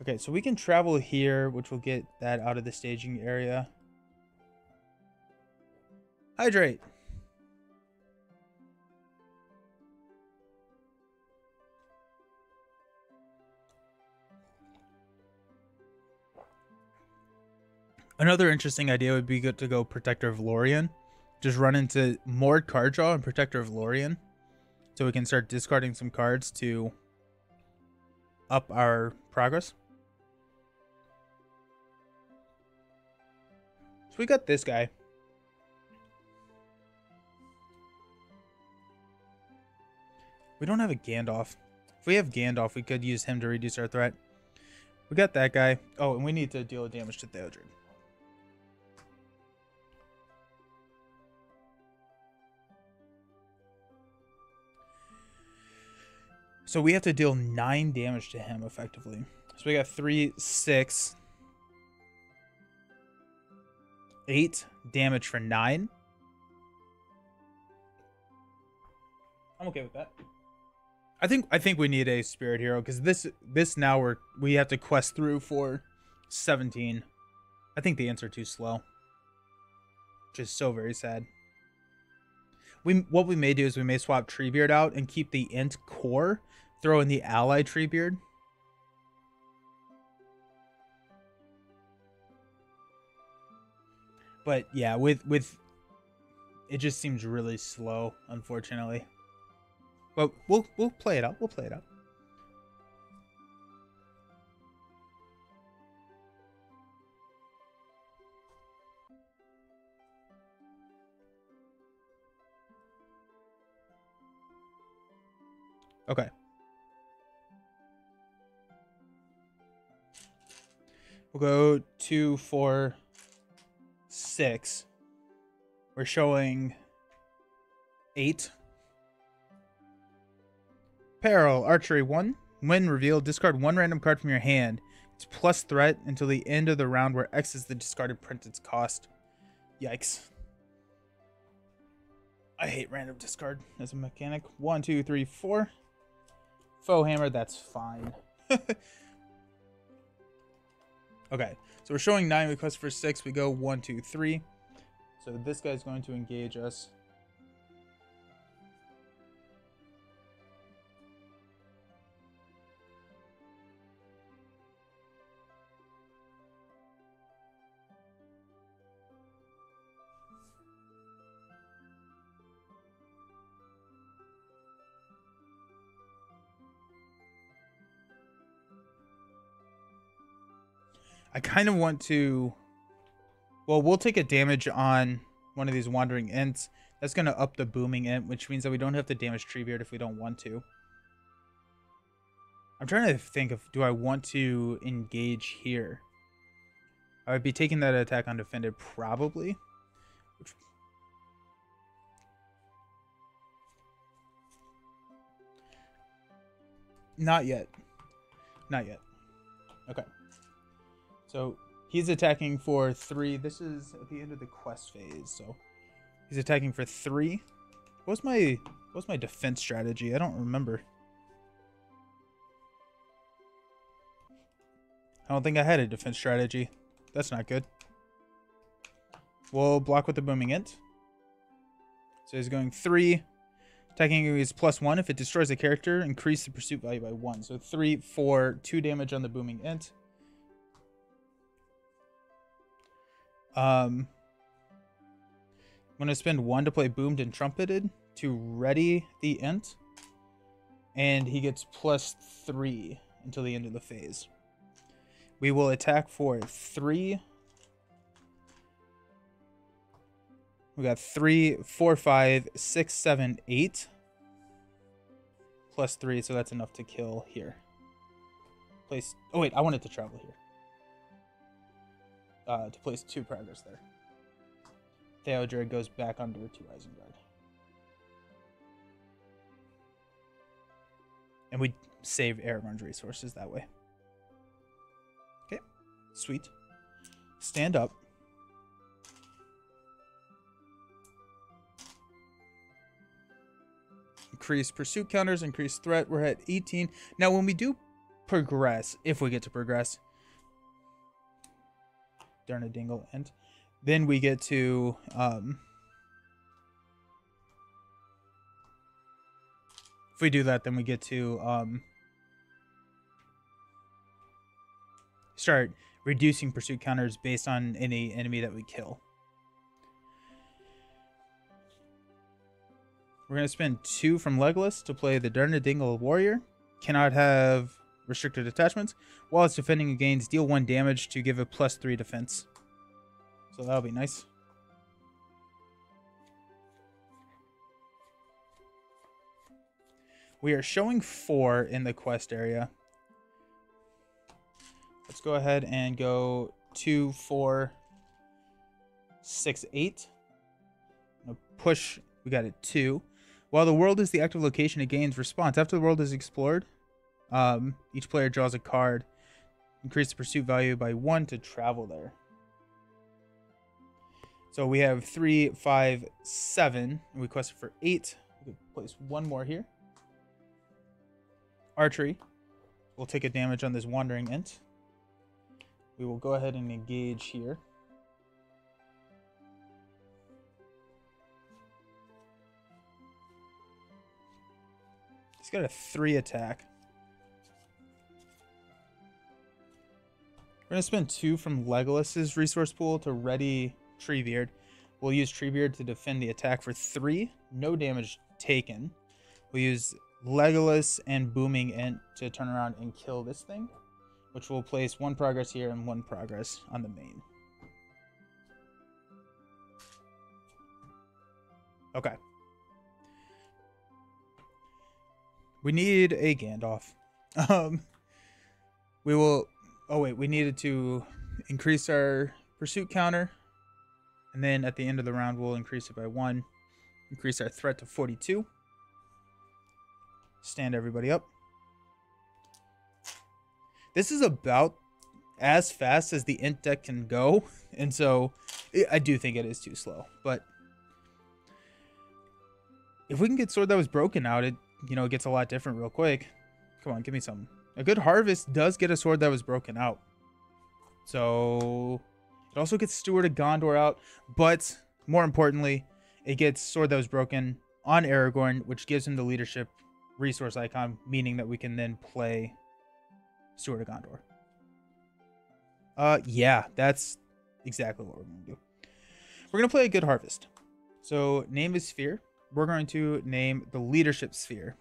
Okay, so we can travel here, which will get that out of the staging area. Hydrate. Another interesting idea would be good to go Protector of Lorien. Just run into more card draw and Protector of Lorien. So we can start discarding some cards to up our progress. So we got this guy. We don't have a Gandalf. If we have Gandalf, we could use him to reduce our threat. We got that guy. Oh, and we need to deal damage to Theodred. So we have to deal 9 damage to him effectively. So we got 3, 6, 8 damage for 9. I'm okay with that. I think we need a spirit hero because this now we have to quest through for 17. I think the ants are too slow, which is so very sad. What we may do is we may swap Treebeard out and keep the int core, throw in the ally Treebeard. But yeah, with it just seems really slow, unfortunately. But we'll play it out. We'll play it out. Okay. We'll go 2, 4, 6. We're showing 8. Peril, Archery 1. When revealed, discard 1 random card from your hand. It's plus threat until the end of the round where X is the discarded printed's cost. Yikes. I hate random discard as a mechanic. 1, 2, 3, 4. Foe hammer, that's fine. Okay, so we're showing 9, we quest for 6, we go 1, 2, 3. So this guy's going to engage us. I kind of want to... Well, we'll take a damage on one of these Wandering Ints. That's going to up the Booming Int, which means that we don't have to damage Treebeard if we don't want to. I'm trying to think of, do I want to engage here? I would be taking that attack undefended, probably. Not yet. Not yet. Okay. So he's attacking for 3. This is at the end of the quest phase, so he's attacking for 3. What's my defense strategy? I don't remember. I don't think I had a defense strategy. That's not good. We'll block with the Booming Int. So he's going 3. Attacking is +1. If it destroys a character, increase the pursuit value by 1. So 3, 4, 2 damage on the Booming Int. I'm going to spend 1 to play Boomed and Trumpeted to ready the Int. And he gets +3 until the end of the phase. We will attack for 3. We got 3, 4, 5, 6, 7, 8. +3, so that's enough to kill here. Place. Oh, wait, I wanted to travel here. To place 2 progress there. Theodred goes back under 2 Isengard. And we save Aragorn's resources that way. Sweet. Stand up. Increase pursuit counters, increase threat. We're at 18. Now, when we do progress, if we get to progress, darn a dingle, and then we get to if we do that, then we get to start reducing pursuit counters based on any enemy that we kill. We're going to spend 2 from Legolas to play the Durnadingle Warrior. Cannot have restricted attachments. While it's defending, it gains deal 1 damage to give a +3 defense. So that'll be nice. We are showing 4 in the quest area. Let's go ahead and go 2, 4, 6, 8. Push. We got it 2. While the world is the active location, it gains response. After the world is explored, each player draws a card. Increase the pursuit value by 1 to travel there. So we have 3, 5, 7. And we quested for 8. We can place 1 more here. Archery. We'll take a damage on this wandering int. We will go ahead and engage here. He's got a 3 attack. We're going to spend 2 from Legolas's resource pool to ready Treebeard. We'll use Treebeard to defend the attack for 3. No damage taken. We'll use Legolas and Booming Int to turn around and kill this thing, which will place 1 progress here and 1 progress on the main. Okay. We need a Gandalf. We will... Oh, wait. We needed to increase our pursuit counter. And then at the end of the round, we'll increase it by 1. Increase our threat to 42. Stand everybody up. This is about as fast as the int deck can go. And so I do think it is too slow. But if we can get Sword That Was Broken out, it gets a lot different real quick. Come on, give me something. A good harvest does get a Sword That Was Broken out. So it also gets Steward of Gondor out. But more importantly, it gets Sword That Was Broken on Aragorn, which gives him the leadership resource icon, meaning that we can then play Steward of Gondor. Yeah, that's exactly what we're going to do. We're going to play a good harvest. So name is sphere. We're going to name the leadership sphere.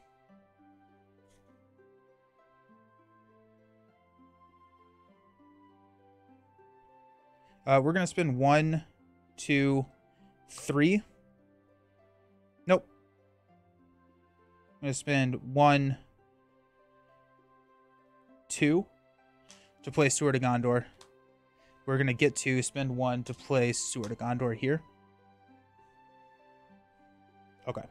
We're going to spend 1, 2, 3. Nope. I'm going to spend 1, 2 to play Steward of Gondor. We're going to get to spend 1 to play Steward of Gondor here. Okay.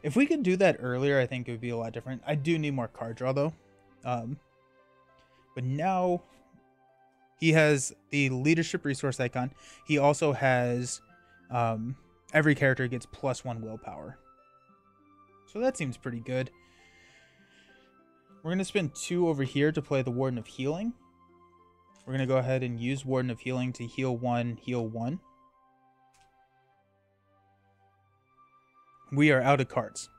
If we could do that earlier, I think it would be a lot different. I do need more card draw, though. But now he has the leadership resource icon. He also has every character gets +1 willpower. So that seems pretty good. We're going to spend 2 over here to play the Warden of Healing. We're going to go ahead and use Warden of Healing to heal 1, heal 1. We are out of cards.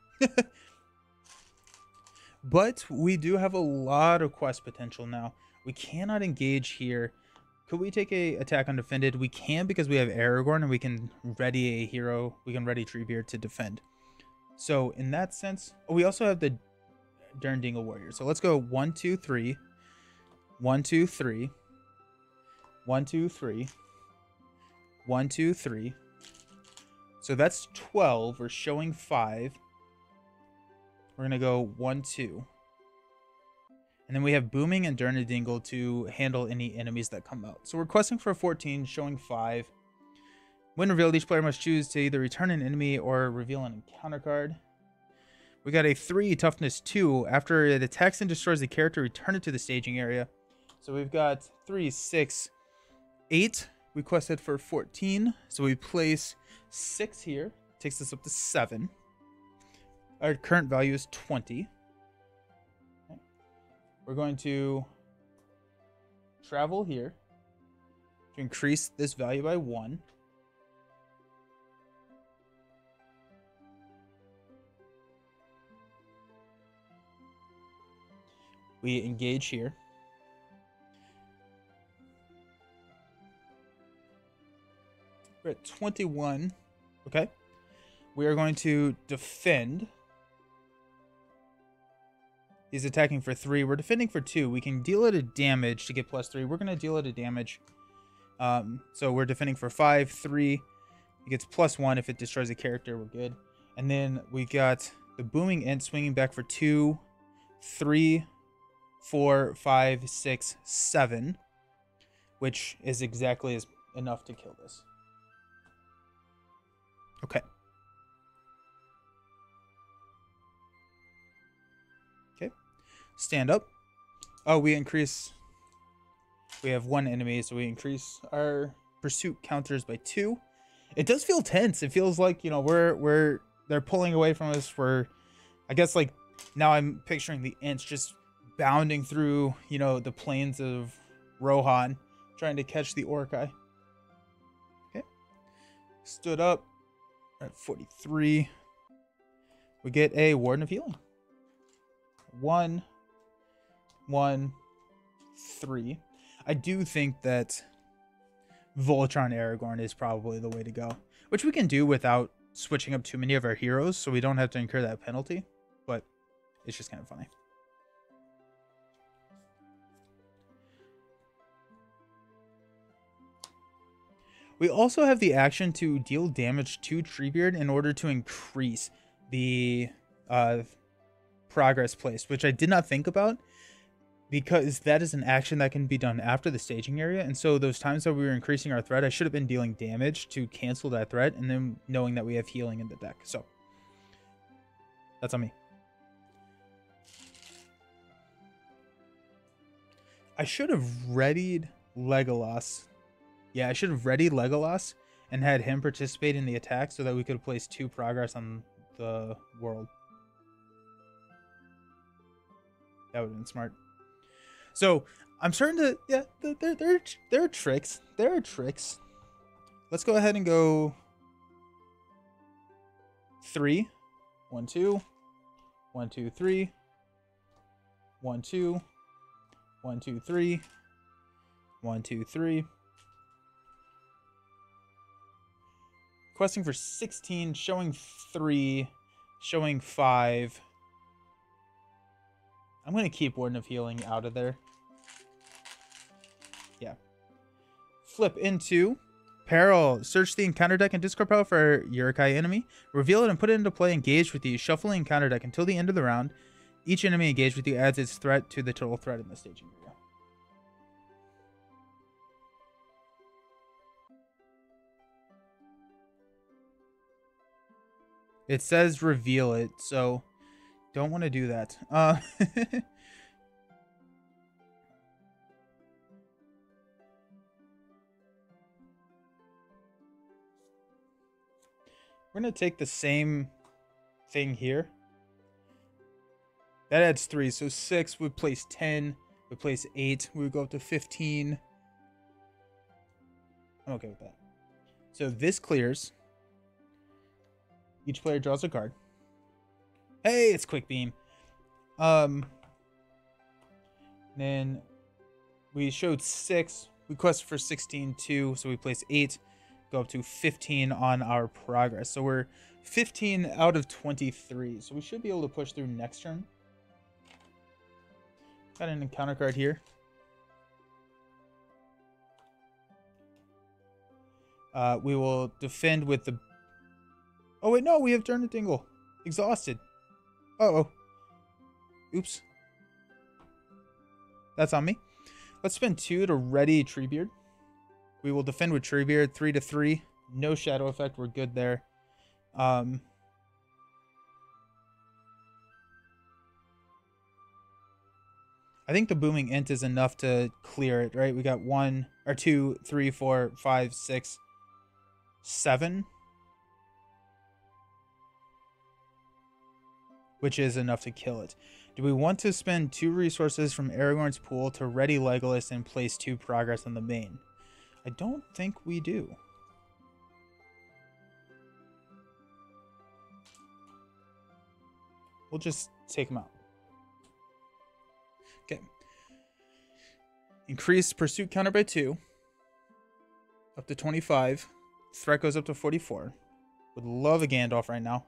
But we do have a lot of quest potential now. We cannot engage here. Could we take a attack undefended? We can, because we have Aragorn and we can ready a hero. We can ready Treebeard to defend. So in that sense, we also have the Durnadingle Warrior. So let's go 1, 2, 3. 1, 2, 3. 1, 2, 3. 1, 2, 3. So that's 12. We're showing 5. We're going to go 1, 2. And then we have Booming and Durnadingle to handle any enemies that come out. So we're questing for 14, showing 5. When revealed, each player must choose to either return an enemy or reveal an encounter card. We got a 3 toughness 2. After it attacks and destroys the character, return it to the staging area. So we've got 3, 6, 8. We quested for 14. So we place 6 here. Takes us up to 7. Our current value is 20. Okay. We're going to travel here to increase this value by 1. We engage here. We're at 21. Okay. We are going to defend. He's attacking for 3. We're defending for 2. We can deal it a damage to get +3. We're going to deal it a damage. So we're defending for 5, 3. He gets +1 if it destroys a character. We're good. And then we got the booming int swinging back for 2, 3, 4, 5, 6, 7, which is exactly enough to kill this. Okay. Okay. Stand up. Oh, we increase. We have 1 enemy, so we increase our pursuit counters by 2. It does feel tense. It feels like, you know, they're pulling away from us. I guess, like, now I'm picturing the ants just bounding through, you know, the plains of Rohan, trying to catch the Uruk-hai. Okay. Stood up. We're at 43. We get a Warden of Healing. 1, 1, 3. I do think that Voltron Aragorn is probably the way to go, which we can do without switching up too many of our heroes, so we don't have to incur that penalty, but it's just kind of funny. We also have the action to deal damage to Treebeard in order to increase the progress place, which I did not think about because that is an action that can be done after the staging area. And so those times that we were increasing our threat, I should have been dealing damage to cancel that threat and then knowing that we have healing in the deck. So that's on me. I should have readied Legolas. Yeah, I should have readied Legolas and had him participate in the attack so that we could place 2 progress on the world. That would have been smart. So I'm starting to, yeah, there are tricks. There are tricks. Let's go ahead and go 3, 1, 2, 1, 2, 3, 1, 2, 1, 2, 3, 1, 2, 3. Questing for 16, showing 3, showing 5. I'm going to keep Warden of Healing out of there. Yeah. Flip into Peril. Search the encounter deck and discard pile for Uruk-hai enemy. Reveal it and put it into play. Engage with you. Shuffle the encounter deck until the end of the round. Each enemy engaged with you adds its threat to the total threat in the staging area. It says reveal it, so don't want to do that. We're going to take the same thing here. That adds 3, so 6 would place 10, would place 8, we would go up to 15. I'm okay with that. So this clears. Each player draws a card. Hey, it's Quick Beam. Then we showed 6. We quested for 16 too, so we place 8. Go up to 15 on our progress. So we're 15 out of 23. So we should be able to push through next turn. Got an encounter card here. We will defend with the... Oh, wait, no, we have Turn to Dingle. Exhausted. Uh-oh. Oops. That's on me. Let's spend 2 to ready Treebeard. We will defend with Treebeard, 3 to 3. No shadow effect. We're good there. I think the booming int is enough to clear it, right? We got 1 or 2, 3, 4, 5, 6, 7, which is enough to kill it. Do we want to spend 2 resources from Aragorn's pool to ready Legolas and place 2 progress on the main? I don't think we do. We'll just take him out. Okay. Increase pursuit counter by 2. Up to 25. Threat goes up to 44. Would love a Gandalf right now.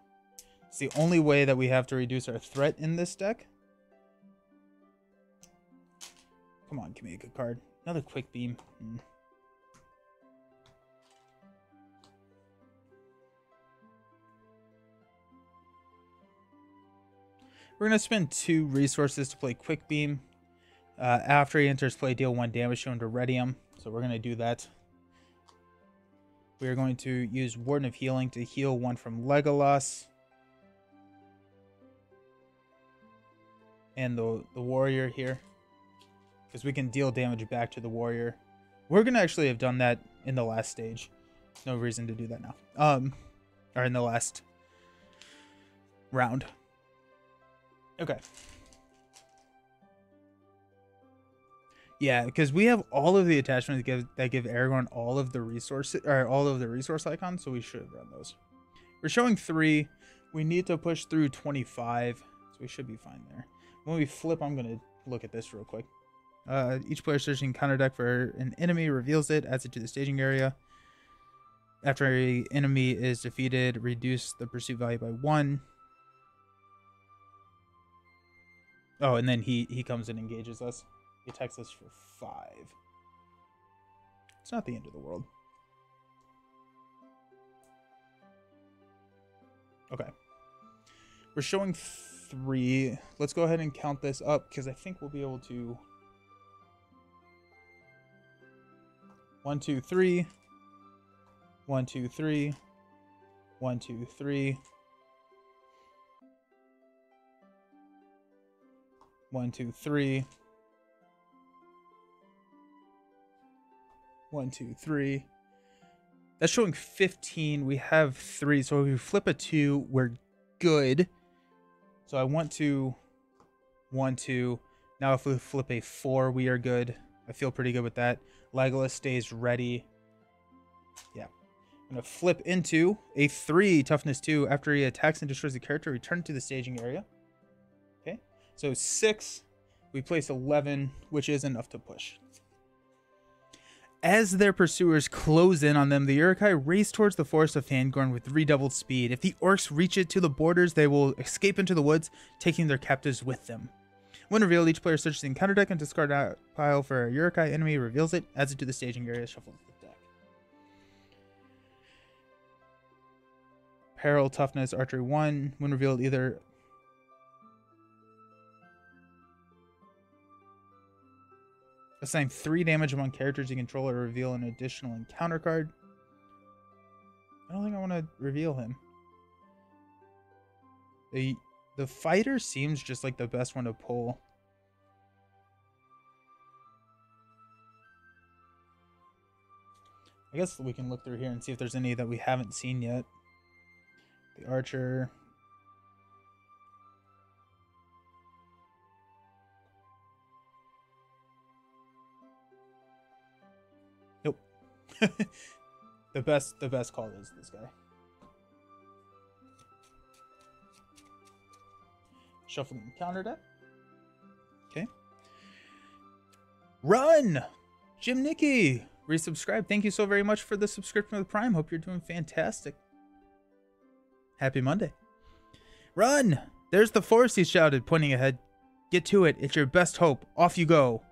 It's the only way that we have to reduce our threat in this deck. Come on, give me a good card. Another quick beam. We're going to spend 2 resources to play quick beam. After he enters play, deal 1 damage to him to ready him. So we're going to do that. We are going to use Warden of Healing to heal 1 from Legolas. And the warrior here. Because we can deal damage back to the warrior. We're going to actually have done that in the last stage. No reason to do that now. Or in the last round. Okay. Yeah, because we have all of the attachments that give Aragorn all of the resources, or all of the resource icons, so we should run those. We're showing 3. We need to push through 25, so we should be fine there. When we flip, I'm going to look at this real quick. Each player searching counter deck for an enemy reveals it, adds it to the staging area. After an enemy is defeated, reduce the pursuit value by 1. Oh, and then he comes and engages us. He attacks us for 5. It's not the end of the world. Okay. We're showing 3. Let's go ahead and count this up, because I think we'll be able to... 1, 2, 3. 1, 2, 3. 1, 2, 3. 1, 2, 3. 1, 2, 3. That's showing 15. We have 3. So if we flip a 2, we're good. So I want to 1, 2. Now if we flip a 4, we are good. I feel pretty good with that. Legolas stays ready. Yeah. I'm going to flip into a 3, toughness 2. After he attacks and destroys the character, return to the staging area. Okay. So 6. We place 11, which is enough to push. As their pursuers close in on them, the Uruk-hai race towards the forest of Fangorn with redoubled speed. If the orcs reach it to the borders, they will escape into the woods, taking their captives with them. When revealed, each player searches the encounter deck and discards a pile for a Uruk-hai enemy, reveals it, adds it to the staging area, shuffles the deck. Peril, toughness, archery 1. When revealed, either... assign 3 damage among characters you control or reveal an additional encounter card. I don't think I want to reveal him. The fighter seems just like the best one to pull. I guess we can look through here and see if there's any that we haven't seen yet. The archer. Nope. The best call is this guy. Shuffle the counter deck. Okay. Run! Jim Nicky, resubscribe. Thank you so very much for the subscription with Prime. Hope you're doing fantastic. Happy Monday. Run! There's the forest, he shouted, pointing ahead. Get to it. It's your best hope. Off you go.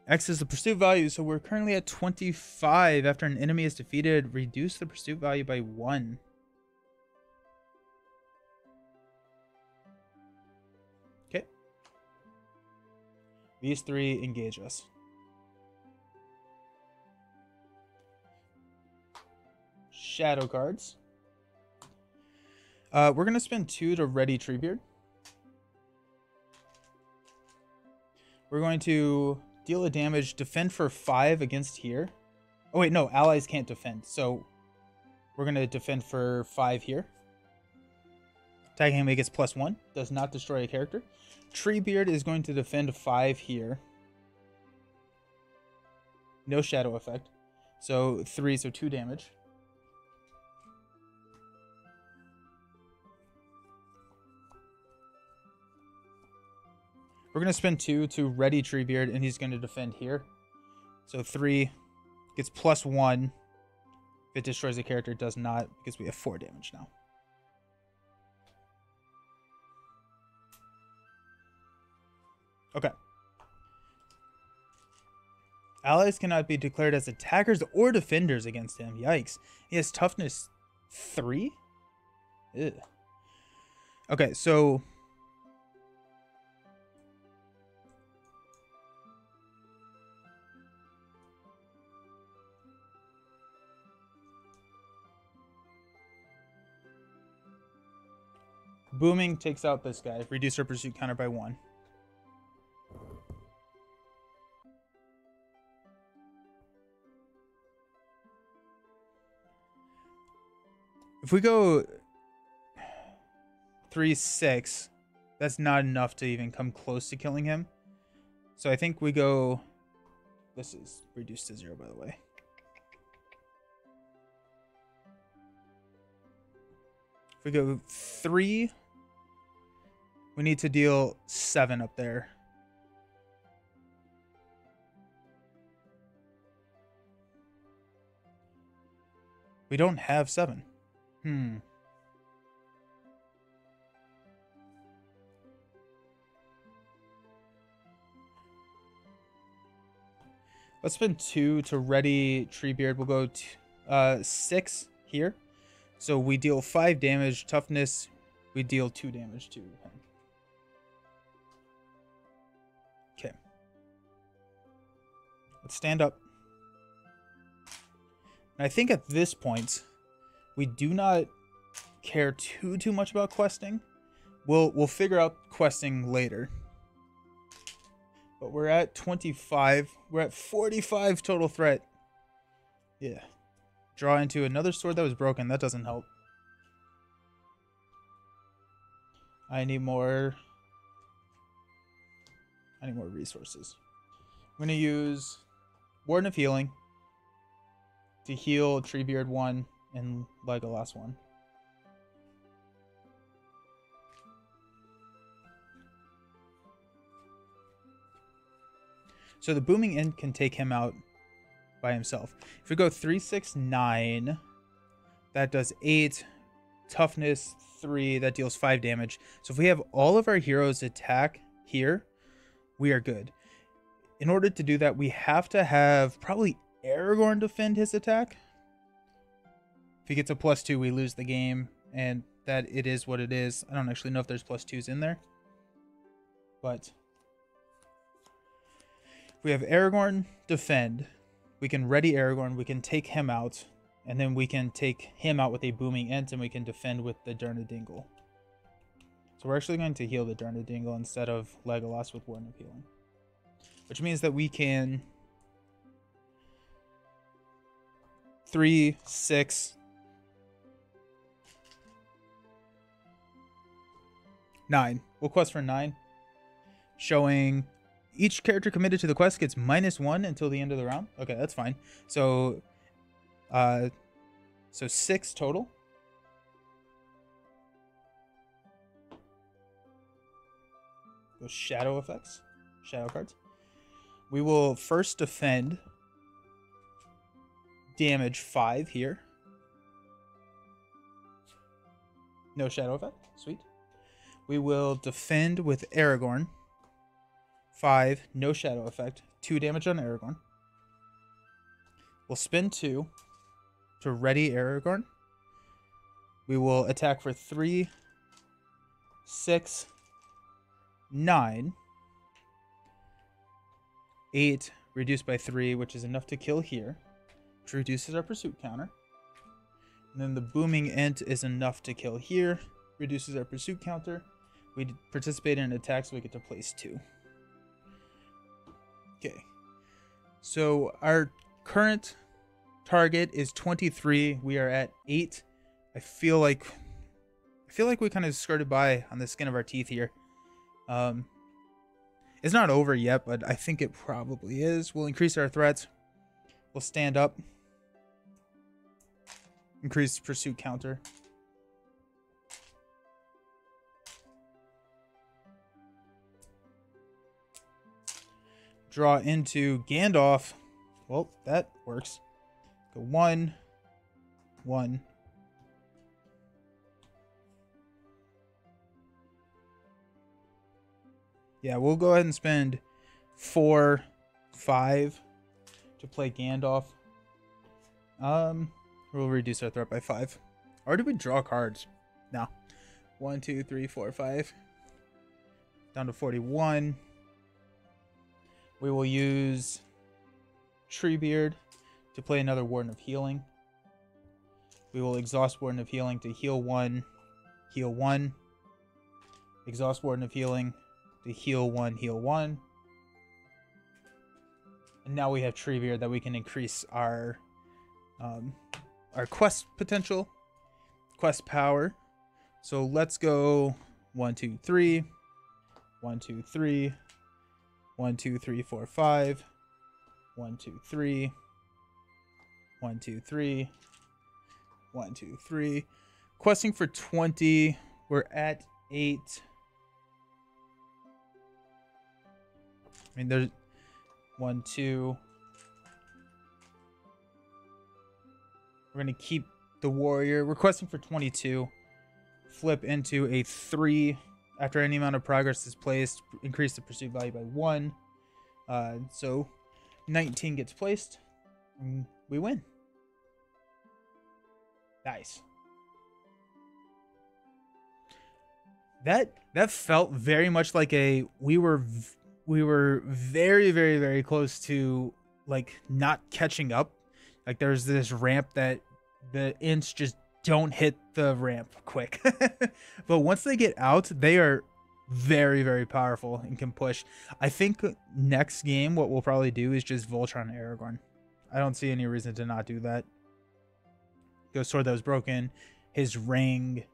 X is the pursuit value, so we're currently at 25. After an enemy is defeated, reduce the pursuit value by 1. Okay. These 3 engage us. Shadow cards. We're going to spend 2 to ready Treebeard. We're going to deal a damage, defend for 5 against here. Oh wait, no, allies can't defend. So we're going to defend for 5 here. Attacking him, he gets +1. Does not destroy a character. Treebeard is going to defend 5 here. No shadow effect. So 3, so 2 damage. We're going to spend 2 to ready Treebeard, and he's going to defend here. So 3 gets +1. If it destroys a character, it does not, because we have 4 damage now. Okay. Allies cannot be declared as attackers or defenders against him. Yikes. He has toughness 3? Ew. Okay, so... Booming takes out this guy. Reduce our pursuit counter by 1. If we go 3-6, that's not enough to even come close to killing him. So I think we go... This is reduced to 0, by the way. If we go 3, we need to deal 7 up there. We don't have 7. Let's spend 2 to ready Treebeard. We'll go 6 here. So we deal 5 damage. Toughness, we deal 2 damage to him. Okay. Let's stand up. And I think at this point, we do not care too much about questing. We'll figure out questing later. But we're at 25. We're at 45 total threat. Yeah. Draw into another sword that was broken. That doesn't help. I need more resources. I'm going to use Warden of Healing to heal Treebeard 1 and Legolas 1. So the Booming End can take him out by himself. If we go 3, 6, 9, that does 8. Toughness 3, that deals 5 damage. So if we have all of our heroes attack here, we are good. In order to do that, we have to have probably Aragorn defend his attack. If he gets a +2, we lose the game, and that it is what it is. I don't actually know if there's +2s in there, but if we have Aragorn defend, we can ready Aragorn, we can take him out, and then we can take him out with a Booming Ent, and we can defend with the Durnadingle. So we're actually going to heal the Durnadingle instead of Legolas with Warden of Healing, which means that we can 3, 6, 9. We'll quest for 9, showing each character committed to the quest gets -1 until the end of the round. Okay, that's fine. So 6 total. Those shadow effects, shadow cards. We will first defend, damage 5 here. No shadow effect. Sweet. We will defend with Aragorn. 5, no shadow effect. 2 damage on Aragorn. We'll spend 2 to ready Aragorn. We will attack for 3, 6, 9. 8, reduced by 3, which is enough to kill here, which reduces our pursuit counter. And then the Booming Ent is enough to kill here, reduces our pursuit counter. We participate in an attack, so we get to place 2. Okay. So our current target is 23. We are at 8. I feel like we kind of skirted by on the skin of our teeth here. It's not over yet, but I think it probably is. We'll increase our threats. We'll stand up. Increase pursuit counter. Draw into Gandalf. Well, that works. Go 1, 1. Yeah, we'll go ahead and spend 4, 5 to play Gandalf. We'll reduce our threat by 5. Or do we draw cards? No. 1, 2, 3, 4, 5. Down to 41. We will use Treebeard to play another Warden of Healing. We will exhaust Warden of Healing to heal 1, heal 1. Exhaust Warden of Healing to heal 1, heal 1. And now we have Treebeard that we can increase our quest potential, quest power. So let's go 1, 2, 3, 1, 2, 3, 1, 2, 3, 4, 5, 1, 2, 3, 1, 2, 3, 1, 2, 3. Questing for 20. We're at 8. I mean, there's 1, 2. We're going to keep the warrior. We're questing for 22. Flip into a 3. After any amount of progress is placed, increase the pursuit value by 1. So 19 gets placed. And we win. Nice. That felt very much like a we were very, very, very close to like not catching up. Like there's this ramp that the ints just don't hit the ramp quick. But once they get out, they are very, very powerful and can push. I think next game what we'll probably do is just Voltron Aragorn. I don't see any reason to not do that. Go sword that was broken, his ring,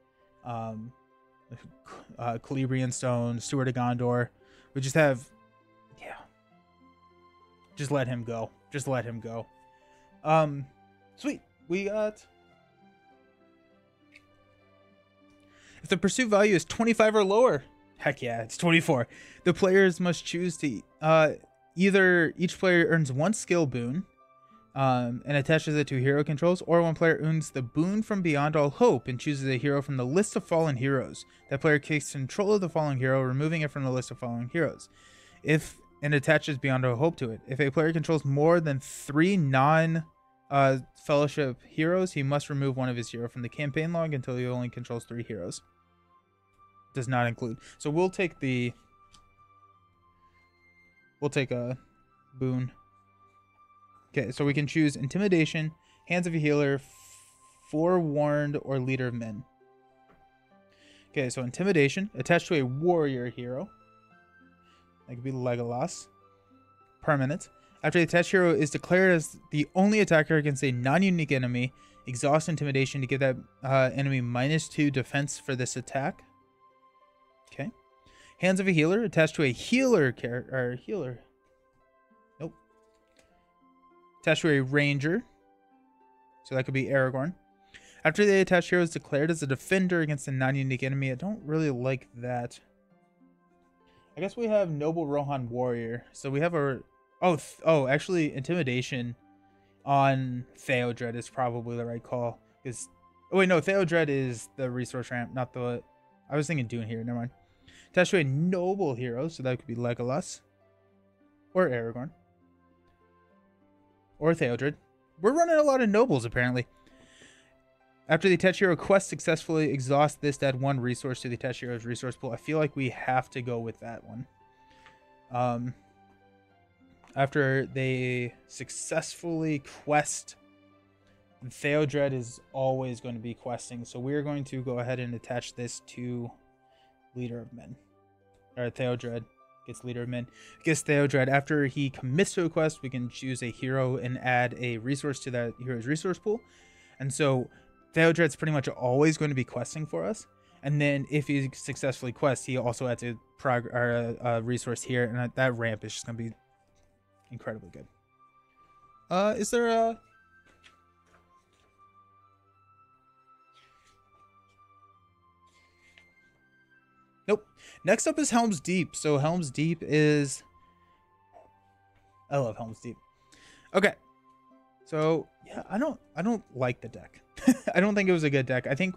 Celebrian Stone, Steward of Gondor. We just have, yeah. Just let him go. Just let him go. Sweet. We got. If the pursuit value is 25 or lower, heck yeah, it's 24. The players must choose to either each player earns 1 skill boon and attaches it to hero controls, or one player earns the boon from Beyond All Hope and chooses a hero from the list of fallen heroes. That player takes control of the fallen hero, removing it from the list of fallen heroes. And attaches Beyond All Hope to it. If a player controls more than 3 non-fellowship heroes, he must remove one of his heroes from the campaign log until he only controls 3 heroes. Does not include. So we'll take a boon. Okay, so we can choose Intimidation, Hands of a Healer, Forewarned, or Leader of Men. Okay, so Intimidation, attached to a warrior hero. That could be Legolas. Permanent. After the attached hero is declared as the only attacker against a non-unique enemy, exhaust Intimidation to give that enemy -2 defense for this attack. Okay. Hands of a Healer, attached to a healer healer. Nope. Attached to a ranger. So that could be Aragorn. After the attached hero is declared as a defender against a non-unique enemy, I don't really like that. I guess we have Noble Rohan Warrior. So we have our... Oh, actually, Intimidation on Theodred is probably the right call. Because... Oh, wait, no. Theodred is the resource ramp, not the... I was thinking Dune here. Never mind. Attached to a noble hero. So that could be Legolas. Or Aragorn. Or Theodred. We're running a lot of nobles, apparently. After the attached hero quest successfully exhausts this to add 1 resource to the attached hero's resource pool. I feel like we have to go with that one. After they successfully quest, Theodred is always going to be questing. So we're going to go ahead and attach this to Leader of Men. Or Theodred. gets Leader of Men. Gets Theodred. After he commits to a quest, we can choose a hero and add a resource to that hero's resource pool. And so Theodred's pretty much always going to be questing for us. And then if he successfully quests, he also adds a resource here, and that ramp is just going to be incredibly good. Is there a... Nope. Next up is Helm's Deep. So Helm's Deep is... I love Helm's Deep. Okay. So yeah, I don't like the deck. I don't think it was a good deck. I think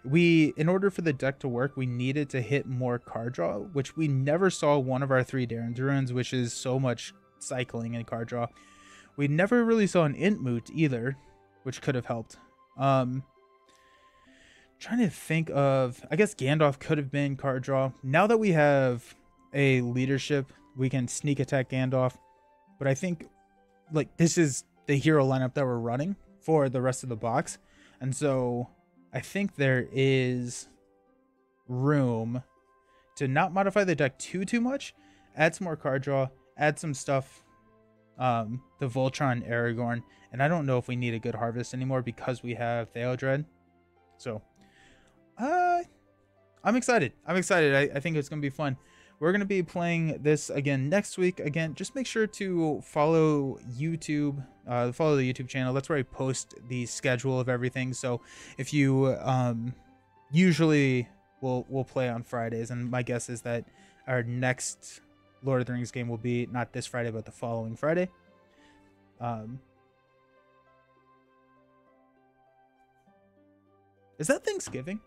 in order for the deck to work, we needed to hit more card draw, which we never saw one of our 3 Darren Druins, which is so much cycling and card draw. We never really saw an Intmoot either, which could have helped. Trying to think of, I guess Gandalf could have been card draw. Now that we have a leadership, we can sneak attack Gandalf. But I think like this is the hero lineup that we're running for the rest of the box. And so I think there is room to not modify the deck too much, add some more card draw, add some stuff, the Voltron, Aragorn, and I don't know if we need a good harvest anymore because we have Theodred. So I'm excited. I think it's gonna be fun. We're gonna be playing this again next week. Again, just make sure to follow YouTube, follow the YouTube channel. That's where I post the schedule of everything. So if you usually we'll play on Fridays, and my guess is that our next Lord of the Rings game will be not this Friday, but the following Friday. Is that Thanksgiving?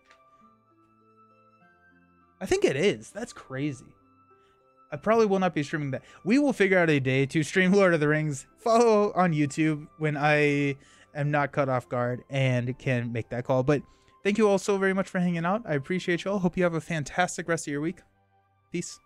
I think it is. That's crazy. I probably will not be streaming that. We will figure out a day to stream Lord of the Rings. Follow on YouTube when I am not caught off guard and can make that call. But thank you all so very much for hanging out. I appreciate you all. Hope you have a fantastic rest of your week. Peace.